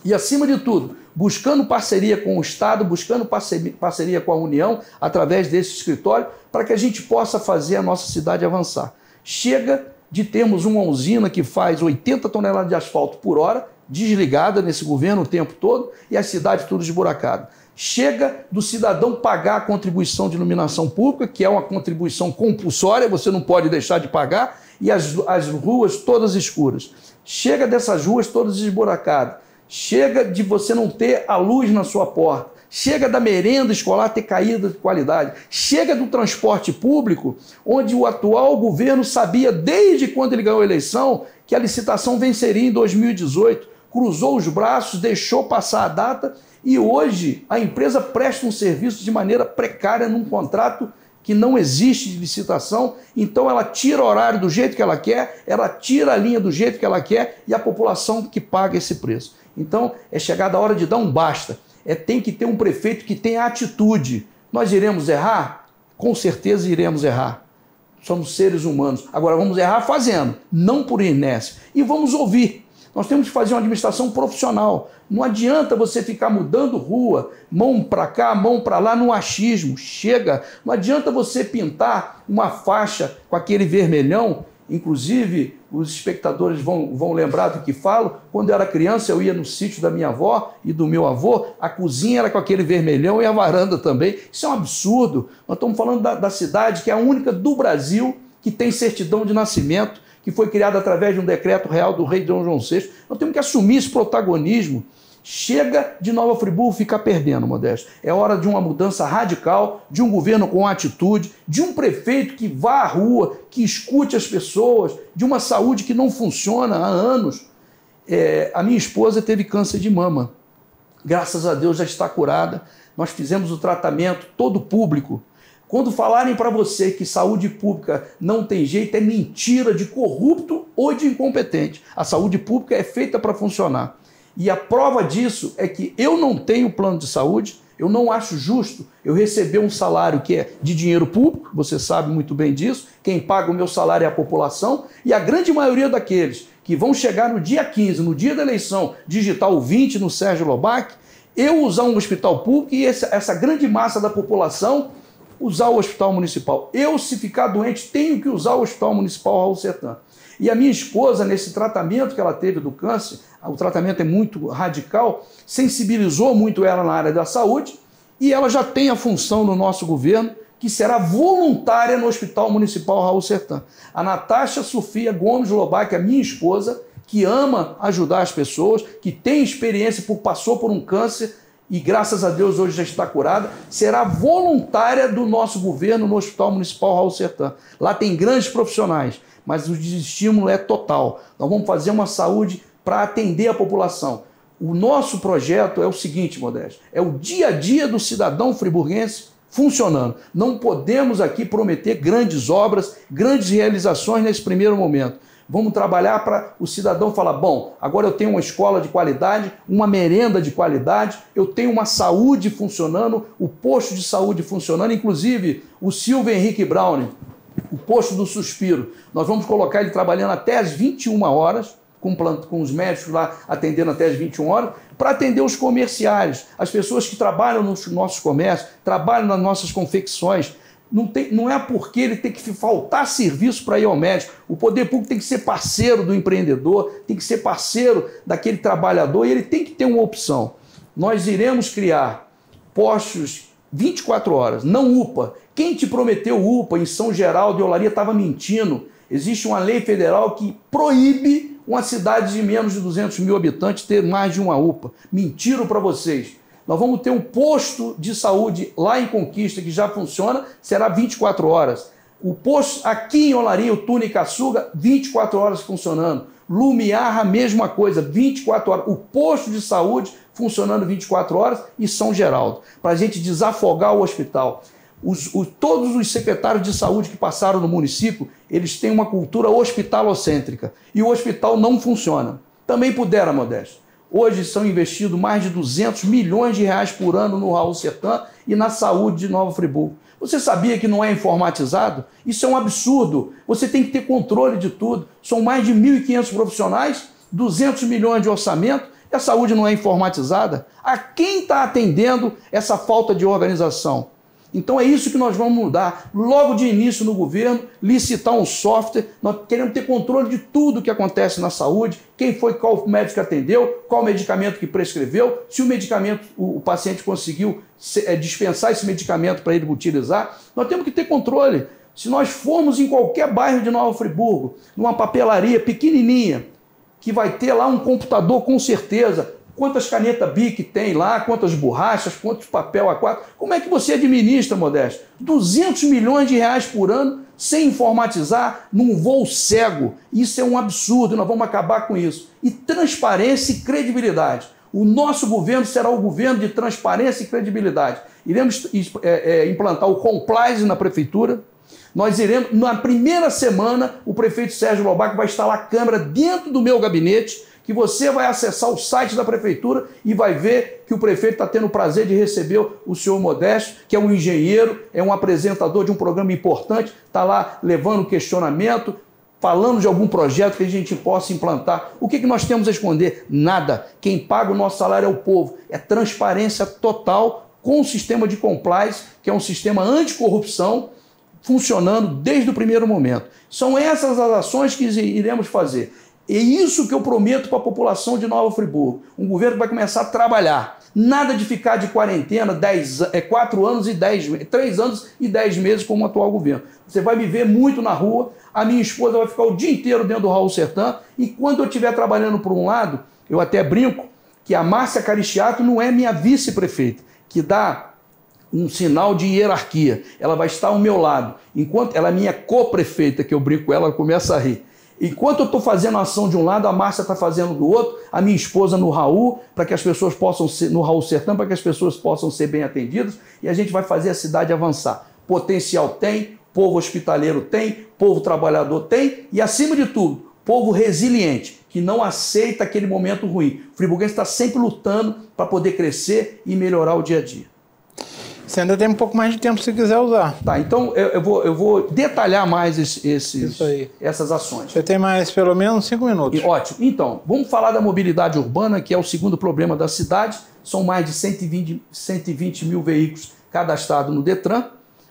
e, acima de tudo, buscando parceria com o Estado, buscando parceria com a União, através desse escritório, para que a gente possa fazer a nossa cidade avançar. Chega de termos uma usina que faz 80 toneladas de asfalto por hora, desligada nesse governo o tempo todo, e a cidade tudo esburacada. Chega do cidadão pagar a contribuição de iluminação pública, que é uma contribuição compulsória, você não pode deixar de pagar, e as ruas todas escuras. Chega dessas ruas todas esburacadas. Chega de você não ter a luz na sua porta. Chega da merenda escolar ter caída de qualidade. Chega do transporte público, onde o atual governo sabia, desde quando ele ganhou a eleição, que a licitação venceria em 2018. Cruzou os braços, deixou passar a data e hoje a empresa presta um serviço de maneira precária num contrato que não existe de licitação, então ela tira o horário do jeito que ela quer, ela tira a linha do jeito que ela quer e a população que paga esse preço. Então é chegada a hora de dar um basta. Tem que ter um prefeito que tenha atitude, Nós iremos errar? Com certeza iremos errar. Somos seres humanos. Agora vamos errar fazendo, não por inércia. E vamos ouvir. Nós temos que fazer uma administração profissional. Não adianta você ficar mudando rua, mão para cá, mão para lá, no achismo. Chega. Não adianta você pintar uma faixa com aquele vermelhão. Inclusive, os espectadores vão lembrar do que falo. Quando eu era criança, eu ia no sítio da minha avó e do meu avô. A cozinha era com aquele vermelhão e a varanda também. Isso é um absurdo. Nós estamos falando da cidade que é a única do Brasil que tem certidão de nascimento, que foi criada através de um decreto real do rei Dom João VI. Nós temos que assumir esse protagonismo. Chega de Nova Friburgo ficar perdendo, Modesto. É hora de uma mudança radical, de um governo com atitude, de um prefeito que vá à rua, que escute as pessoas, de uma saúde que não funciona há anos. A minha esposa teve câncer de mama. Graças a Deus já está curada. Nós fizemos o tratamento todo público. Quando falarem para você que saúde pública não tem jeito, é mentira de corrupto ou de incompetente. A saúde pública é feita para funcionar. E a prova disso é que eu não tenho plano de saúde, eu não acho justo eu receber um salário que é de dinheiro público, você sabe muito bem disso, quem paga o meu salário é a população, e a grande maioria daqueles que vão chegar no dia 15, no dia da eleição, digitar o 20 no Sérgio Lobac, eu usar um hospital público e essa grande massa da população usar o hospital municipal. Eu, se ficar doente, tenho que usar o hospital municipal Raul Sertan. E a minha esposa, nesse tratamento que ela teve do câncer, o tratamento é muito radical, sensibilizou muito ela na área da saúde e ela já tem a função no nosso governo que será voluntária no Hospital Municipal Raul Sertan. A Natasha Sofia Gomes Lobac, a minha esposa, que ama ajudar as pessoas, que tem experiência, passou por um câncer e graças a Deus hoje já está curada, será voluntária do nosso governo no Hospital Municipal Raul Sertan. Lá tem grandes profissionais, mas o desestímulo é total. Nós vamos fazer uma saúde para atender a população. O nosso projeto é o seguinte, Modesto, é o dia a dia do cidadão friburguense funcionando. Não podemos aqui prometer grandes obras, grandes realizações nesse primeiro momento. Vamos trabalhar para o cidadão falar, bom, agora eu tenho uma escola de qualidade, uma merenda de qualidade, eu tenho uma saúde funcionando, o posto de saúde funcionando, inclusive o Silvio Henrique Brown, o posto do Suspiro. Nós vamos colocar ele trabalhando até as 21 horas, com os médicos lá atendendo até as 21 horas, para atender os comerciários, as pessoas que trabalham nos nossos comércios, trabalham nas nossas confecções. Não é porque ele tem que faltar serviço para ir ao médico. O poder público tem que ser parceiro do empreendedor, tem que ser parceiro daquele trabalhador e ele tem que ter uma opção. Nós iremos criar postos 24 horas, não UPA. Quem te prometeu UPA em São Geraldo e Olaria estava mentindo. Existe uma lei federal que proíbe uma cidade de menos de 200 mil habitantes ter mais de uma UPA. Mentiram para vocês. Nós vamos ter um posto de saúde lá em Conquista, que já funciona, será 24 horas. O posto aqui em Olaria, o Tunicaçuga, 24 horas funcionando. Lumiar, a mesma coisa, 24 horas. O posto de saúde funcionando 24 horas e São Geraldo, para a gente desafogar o hospital. Todos os secretários de saúde que passaram no município, eles têm uma cultura hospitalocêntrica e o hospital não funciona. Também pudera, Modesto. Hoje são investidos mais de 200 milhões de reais por ano no Raul Sertan e na saúde de Nova Friburgo. Você sabia que não é informatizado? Isso é um absurdo. Você tem que ter controle de tudo. São mais de 1.500 profissionais, 200 milhões de orçamento e a saúde não é informatizada. A quem está atendendo essa falta de organização? Então é isso que nós vamos mudar. Logo de início no governo, licitar um software, nós queremos ter controle de tudo que acontece na saúde, quem foi, qual médico que atendeu, qual medicamento que prescreveu, se o medicamento, o paciente conseguiu dispensar esse medicamento para ele utilizar. Nós temos que ter controle. Se nós formos em qualquer bairro de Nova Friburgo, numa papelaria pequenininha, que vai ter lá um computador com certeza, quantas canetas BIC tem lá, quantas borrachas, quantos papel A4. Como é que você administra, Modesto? 200 milhões de reais por ano sem informatizar num voo cego. Isso é um absurdo, nós vamos acabar com isso. E transparência e credibilidade. O nosso governo será o governo de transparência e credibilidade. Iremos implantar o compliance na prefeitura. Nós iremos, na primeira semana, o prefeito Sérgio Lobac vai instalar câmera dentro do meu gabinete, que você vai acessar o site da prefeitura e vai ver que o prefeito está tendo o prazer de receber o senhor Modesto, que é um engenheiro, é um apresentador de um programa importante, está lá levando questionamento, falando de algum projeto que a gente possa implantar. O que nós temos a esconder? Nada. Quem paga o nosso salário é o povo. É transparência total com o sistema de compliance, que é um sistema anticorrupção, funcionando desde o primeiro momento. São essas as ações que iremos fazer. É isso que eu prometo para a população de Nova Friburgo. Um governo que vai começar a trabalhar. Nada de ficar de quarentena 4 anos e 3 anos e 10 meses como o atual governo. Você vai me ver muito na rua, a minha esposa vai ficar o dia inteiro dentro do Raul Sertã, e quando eu estiver trabalhando por um lado, eu até brinco que a Márcia Caristiato não é minha vice-prefeita, que dá um sinal de hierarquia. Ela vai estar ao meu lado. Enquanto ela é minha co-prefeita, que eu brinco com ela, ela começa a rir. Enquanto eu estou fazendo a ação de um lado, a Márcia está fazendo do outro, a minha esposa no Raul, para que as pessoas possam ser, no Raul Sertã, para que as pessoas possam ser bem atendidas, e a gente vai fazer a cidade avançar. Potencial tem, povo hospitaleiro tem, povo trabalhador tem, e acima de tudo, povo resiliente, que não aceita aquele momento ruim. O friburguense está sempre lutando para poder crescer e melhorar o dia a dia. Você ainda tem um pouco mais de tempo se quiser usar. Tá, então eu vou detalhar mais essas ações. Você tem mais pelo menos 5 minutos. Ótimo. Então, vamos falar da mobilidade urbana, que é o segundo problema da cidade. São mais de 120 mil veículos cadastrados no Detran,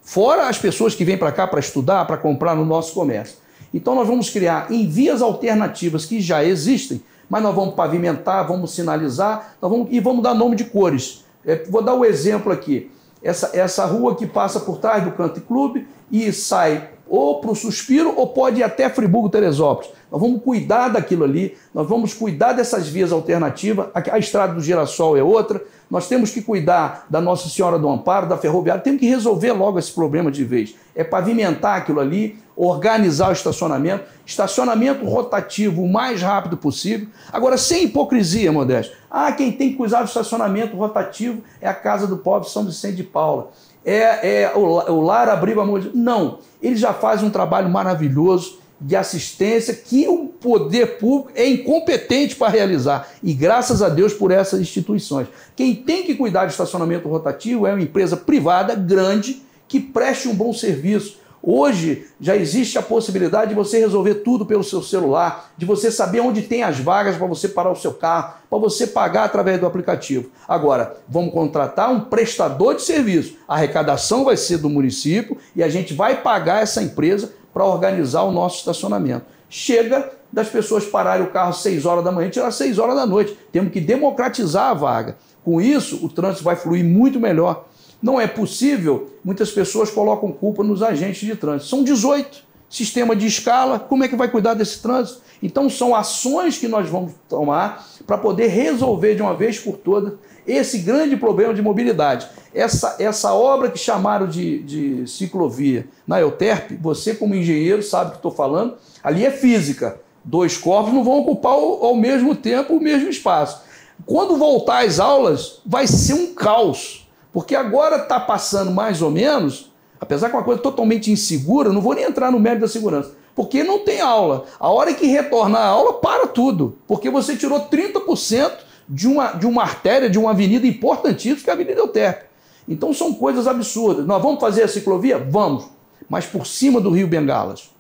fora as pessoas que vêm para cá para estudar, para comprar no nosso comércio. Então nós vamos criar em vias alternativas que já existem, mas nós vamos pavimentar, vamos sinalizar e vamos dar nome de cores. Vou dar um exemplo aqui. Essa rua que passa por trás do Country Club e sai ou para o Suspiro ou pode ir até Friburgo-Teresópolis. Nós vamos cuidar daquilo ali, nós vamos cuidar dessas vias alternativas. A Estrada do Girassol é outra. Nós temos que cuidar da Nossa Senhora do Amparo, da Ferroviária. Temos que resolver logo esse problema de vez. É pavimentar aquilo ali, organizar o estacionamento rotativo o mais rápido possível. Agora, sem hipocrisia, Modesto. Quem tem que cuidar do estacionamento rotativo é a Casa do Pobre São Vicente de Paula. O Lar Abrigo Amor de Deus. Não, ele já faz um trabalho maravilhoso de assistência que o poder público é incompetente para realizar. E graças a Deus por essas instituições. Quem tem que cuidar do estacionamento rotativo é uma empresa privada grande que preste um bom serviço. Hoje já existe a possibilidade de você resolver tudo pelo seu celular, de você saber onde tem as vagas para você parar o seu carro, para você pagar através do aplicativo. Agora, vamos contratar um prestador de serviço. A arrecadação vai ser do município e a gente vai pagar essa empresa para organizar o nosso estacionamento. Chega das pessoas pararem o carro às 6 horas da manhã e tirar às 6 horas da noite. Temos que democratizar a vaga. Com isso, o trânsito vai fluir muito melhor. Não é possível, muitas pessoas colocam culpa nos agentes de trânsito. São 18, sistema de escala, como é que vai cuidar desse trânsito? Então são ações que nós vamos tomar para poder resolver de uma vez por todas esse grande problema de mobilidade. Essa obra que chamaram de ciclovia na Euterpe, você como engenheiro sabe o que estou falando, ali é física. 2 corpos não vão ocupar ao mesmo tempo o mesmo espaço. Quando voltar às aulas, vai ser um caos. Porque agora está passando mais ou menos, apesar que é uma coisa totalmente insegura, não vou nem entrar no mérito da segurança, porque não tem aula. A hora que retornar a aula, para tudo, porque você tirou 30% de uma artéria, de uma avenida importantíssima, que é a Avenida Euterpe. Então são coisas absurdas. Nós vamos fazer a ciclovia? Vamos, mas por cima do Rio Bengalas,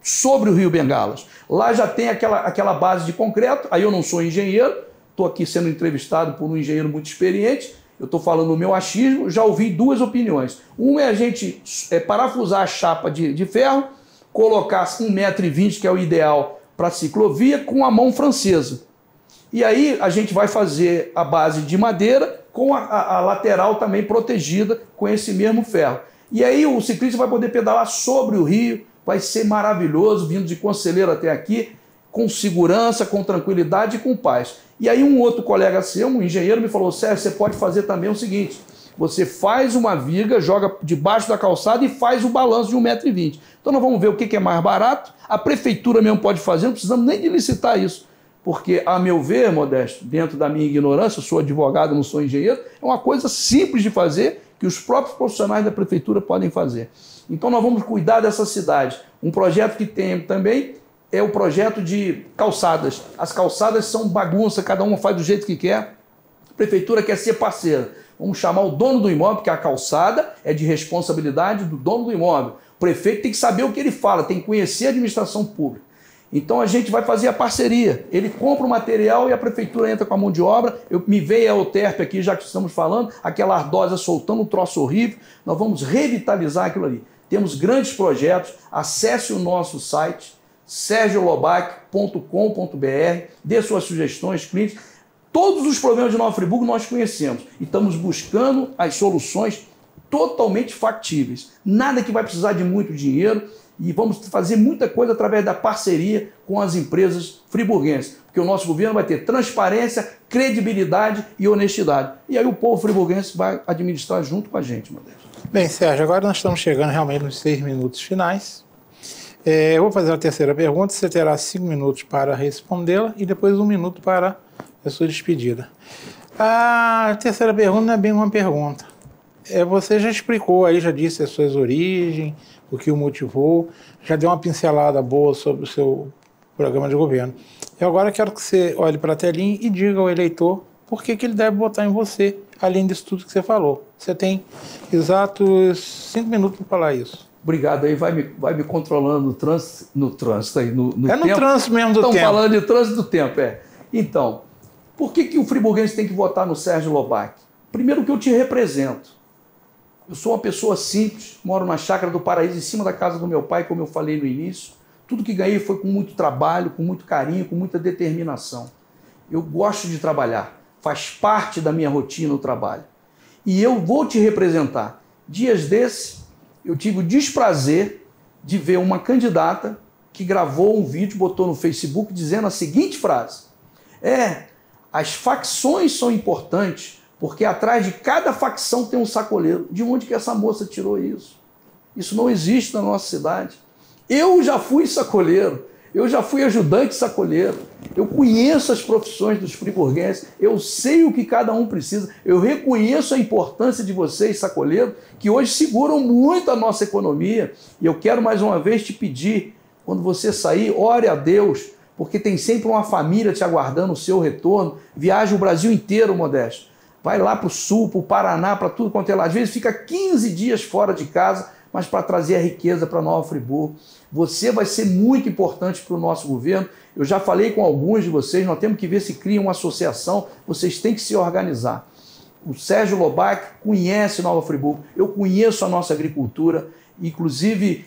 sobre o Rio Bengalas. Lá já tem aquela base de concreto, aí eu não sou engenheiro, estou aqui sendo entrevistado por um engenheiro muito experiente. Eu estou falando o meu achismo, já ouvi 2 opiniões. Uma é a gente parafusar a chapa de ferro, colocar 1,20 m, que é o ideal para a ciclovia, com a mão francesa. E aí a gente vai fazer a base de madeira com a lateral também protegida com esse mesmo ferro. E aí o ciclista vai poder pedalar sobre o rio, vai ser maravilhoso, vindo de Conselheiro até aqui, com segurança, com tranquilidade e com paz. E aí um outro colega seu, um engenheiro, me falou: Sérgio, você pode fazer também o seguinte, você faz uma viga, joga debaixo da calçada e faz o balanço de 1,20 m. Então nós vamos ver o que é mais barato, a prefeitura mesmo pode fazer, não precisamos nem de licitar isso. Porque, a meu ver, Modesto, dentro da minha ignorância, eu sou advogado, não sou engenheiro, é uma coisa simples de fazer, que os próprios profissionais da prefeitura podem fazer. Então nós vamos cuidar dessa cidade. Um projeto que tem também é o projeto de calçadas. As calçadas são bagunça, cada uma faz do jeito que quer. A prefeitura quer ser parceira. Vamos chamar o dono do imóvel, porque a calçada é de responsabilidade do dono do imóvel. O prefeito tem que saber o que ele fala, tem que conhecer a administração pública. Então a gente vai fazer a parceria. Ele compra o material e a prefeitura entra com a mão de obra. Me veio a Euterp aqui, já que estamos falando, aquela ardosa soltando um troço horrível. Nós vamos revitalizar aquilo ali. Temos grandes projetos. Acesse o nosso site, sergiolobac.com.br, dê suas sugestões, críticas. Todos os problemas de Nova Friburgo nós conhecemos e estamos buscando as soluções totalmente factíveis. Nada que vai precisar de muito dinheiro e vamos fazer muita coisa através da parceria com as empresas friburguenses, porque o nosso governo vai ter transparência, credibilidade e honestidade. E aí o povo friburguense vai administrar junto com a gente, meu Deus. Bem, Sérgio, agora nós estamos chegando realmente nos 6 minutos finais. Eu vou fazer a terceira pergunta, você terá 5 minutos para respondê-la e depois 1 minuto para a sua despedida. A terceira pergunta não é bem uma pergunta. Você já explicou aí, já disse as suas origens, o que o motivou, já deu uma pincelada boa sobre o seu programa de governo. Eu agora quero que você olhe para a telinha e diga ao eleitor por que ele deve votar em você, além disso tudo que você falou. Você tem exatos 5 minutos para falar isso. Obrigado, aí vai me controlando no trânsito aí, no tempo. No trânsito mesmo do tempo. Estão falando de trânsito do tempo, Então, por que o friburguense tem que votar no Sérgio Lobac? Primeiro que eu te represento. Eu sou uma pessoa simples, moro na Chácara do Paraíso, em cima da casa do meu pai, como eu falei no início. Tudo que ganhei foi com muito trabalho, com muito carinho, com muita determinação. Eu gosto de trabalhar, faz parte da minha rotina o trabalho. E eu vou te representar. Dias desses, eu tive o desprazer de ver uma candidata que gravou um vídeo, botou no Facebook, dizendo a seguinte frase: as facções são importantes, porque atrás de cada facção tem um sacoleiro. De onde que essa moça tirou isso? Isso não existe na nossa cidade. Eu já fui sacoleiro, eu já fui ajudante sacoleiro, eu conheço as profissões dos friburguenses, eu sei o que cada um precisa, eu reconheço a importância de vocês, sacoleiros, que hoje seguram muito a nossa economia. E eu quero mais uma vez te pedir, quando você sair, ore a Deus, porque tem sempre uma família te aguardando o seu retorno. Viaja o Brasil inteiro, Modesto. Vai lá para o Sul, para o Paraná, para tudo quanto é lá. Às vezes fica 15 dias fora de casa, mas para trazer a riqueza para Nova Friburgo. Você vai ser muito importante para o nosso governo. Eu já falei com alguns de vocês, nós temos que ver se cria uma associação, vocês têm que se organizar. O Sérgio Lobac conhece Nova Friburgo, eu conheço a nossa agricultura, inclusive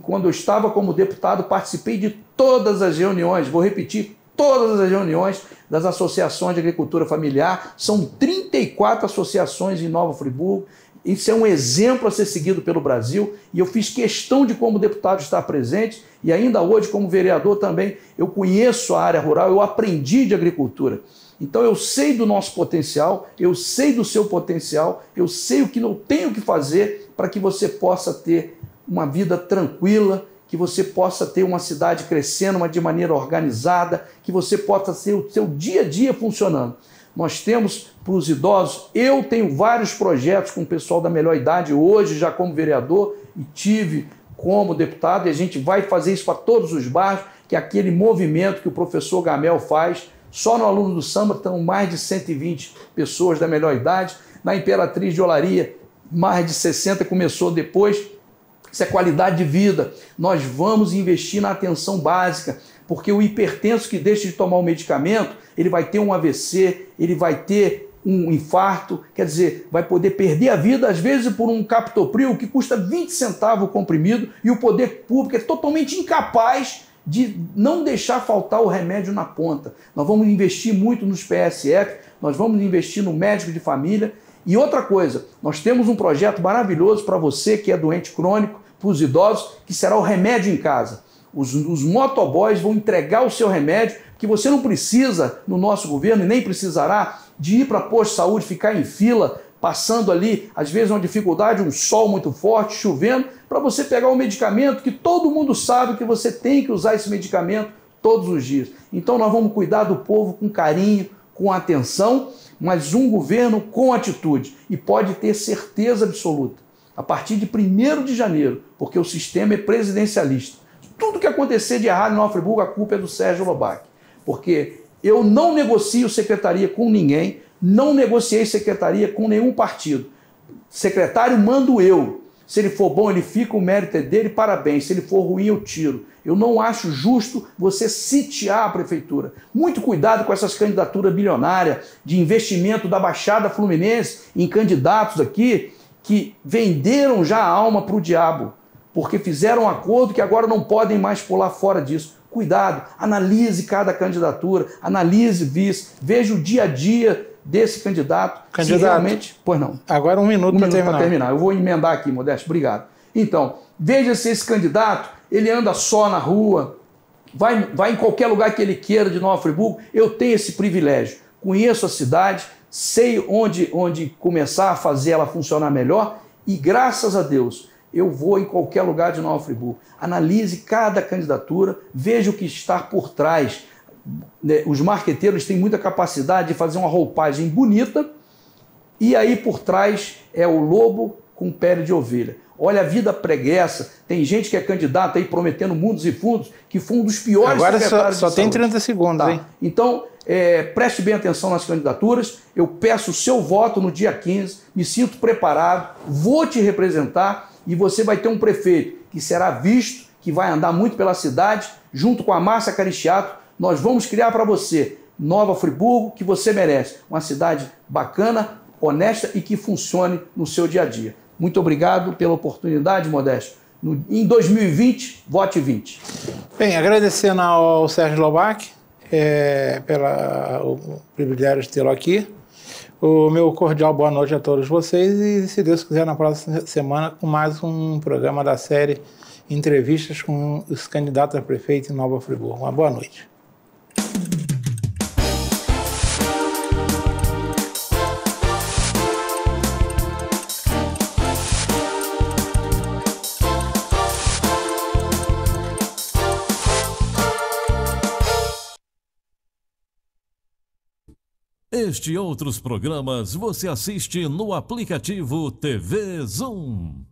quando eu estava como deputado, participei de todas as reuniões, vou repetir, todas as reuniões das associações de agricultura familiar. São 34 associações em Nova Friburgo. Isso é um exemplo a ser seguido pelo Brasil e eu fiz questão de, como deputado, estar presente, e ainda hoje, como vereador também, eu conheço a área rural, eu aprendi de agricultura. Então eu sei do nosso potencial, eu sei do seu potencial, eu sei o que eu tenho que fazer para que você possa ter uma vida tranquila, que você possa ter uma cidade crescendo de maneira organizada, que você possa ter o seu dia a dia funcionando. Nós temos para os idosos, eu tenho vários projetos com o pessoal da melhor idade hoje, já como vereador, e tive como deputado, e a gente vai fazer isso para todos os bairros, que é aquele movimento que o professor Gamel faz. Só no Aluno do Samba estão mais de 120 pessoas da melhor idade. Na Imperatriz de Olaria, mais de 60, começou depois. Isso é qualidade de vida. Nós vamos investir na atenção básica, porque o hipertenso que deixa de tomar o medicamento, ele vai ter um AVC, ele vai ter um infarto, quer dizer, vai poder perder a vida, às vezes por um captopril que custa 20 centavos o comprimido, e o poder público é totalmente incapaz de não deixar faltar o remédio na ponta. Nós vamos investir muito nos PSF, nós vamos investir no médico de família. E outra coisa, nós temos um projeto maravilhoso para você que é doente crônico, para os idosos, que será o remédio em casa. Os motoboys vão entregar o seu remédio, que você não precisa, no nosso governo, e nem precisará, de ir para posto de saúde, ficar em fila, passando ali, às vezes uma dificuldade, um sol muito forte, chovendo, para você pegar um medicamento que todo mundo sabe que você tem que usar esse medicamento todos os dias. Então nós vamos cuidar do povo com carinho, com atenção, mas um governo com atitude. E pode ter certeza absoluta, a partir de 1º de janeiro, porque o sistema é presidencialista, tudo que acontecer de errado em Nova Friburgo, a culpa é do Sérgio Lobac. Porque eu não negocio secretaria com ninguém, não negociei secretaria com nenhum partido. Secretário mando eu. Se ele for bom, ele fica, o mérito é dele, parabéns. Se ele for ruim, eu tiro. Eu não acho justo você sitiar a prefeitura. Muito cuidado com essas candidaturas bilionárias de investimento da Baixada Fluminense em candidatos aqui que venderam já a alma para o diabo, porque fizeram um acordo que agora não podem mais pular fora disso. Cuidado, analise cada candidatura, analise vice, veja o dia a dia desse candidato. Se realmente... Pois não. Agora um minuto para terminar. Eu vou emendar aqui, Modesto, obrigado. Então, veja se esse candidato, ele anda só na rua, vai em qualquer lugar que ele queira de Nova Friburgo. Eu tenho esse privilégio, conheço a cidade, sei onde começar a fazer ela funcionar melhor e, graças a Deus, eu vou em qualquer lugar de Nova Friburgo. Analise cada candidatura, veja o que está por trás. Os marqueteiros têm muita capacidade de fazer uma roupagem bonita e aí por trás é o lobo com pele de ovelha. Olha a vida preguiça, tem gente que é candidata aí prometendo mundos e fundos, que foi um dos piores secretários Agora só tem 30 segundos, tá. Hein? Então, preste bem atenção nas candidaturas, eu peço o seu voto no dia 15, me sinto preparado, vou te representar e você vai ter um prefeito que será visto, que vai andar muito pela cidade, junto com a Márcia Caristiato. Nós vamos criar para você Nova Friburgo, que você merece. Uma cidade bacana, honesta e que funcione no seu dia a dia. Muito obrigado pela oportunidade, Modesto. Em 2020, vote 20. Bem, agradecendo ao Sérgio Lobac pelo privilégio de tê-lo aqui. O meu cordial boa noite a todos vocês e, se Deus quiser, na próxima semana com mais um programa da série Entrevistas com os candidatos a prefeito em Nova Friburgo. Uma boa noite. Este e outros programas você assiste no aplicativo TV Zoom.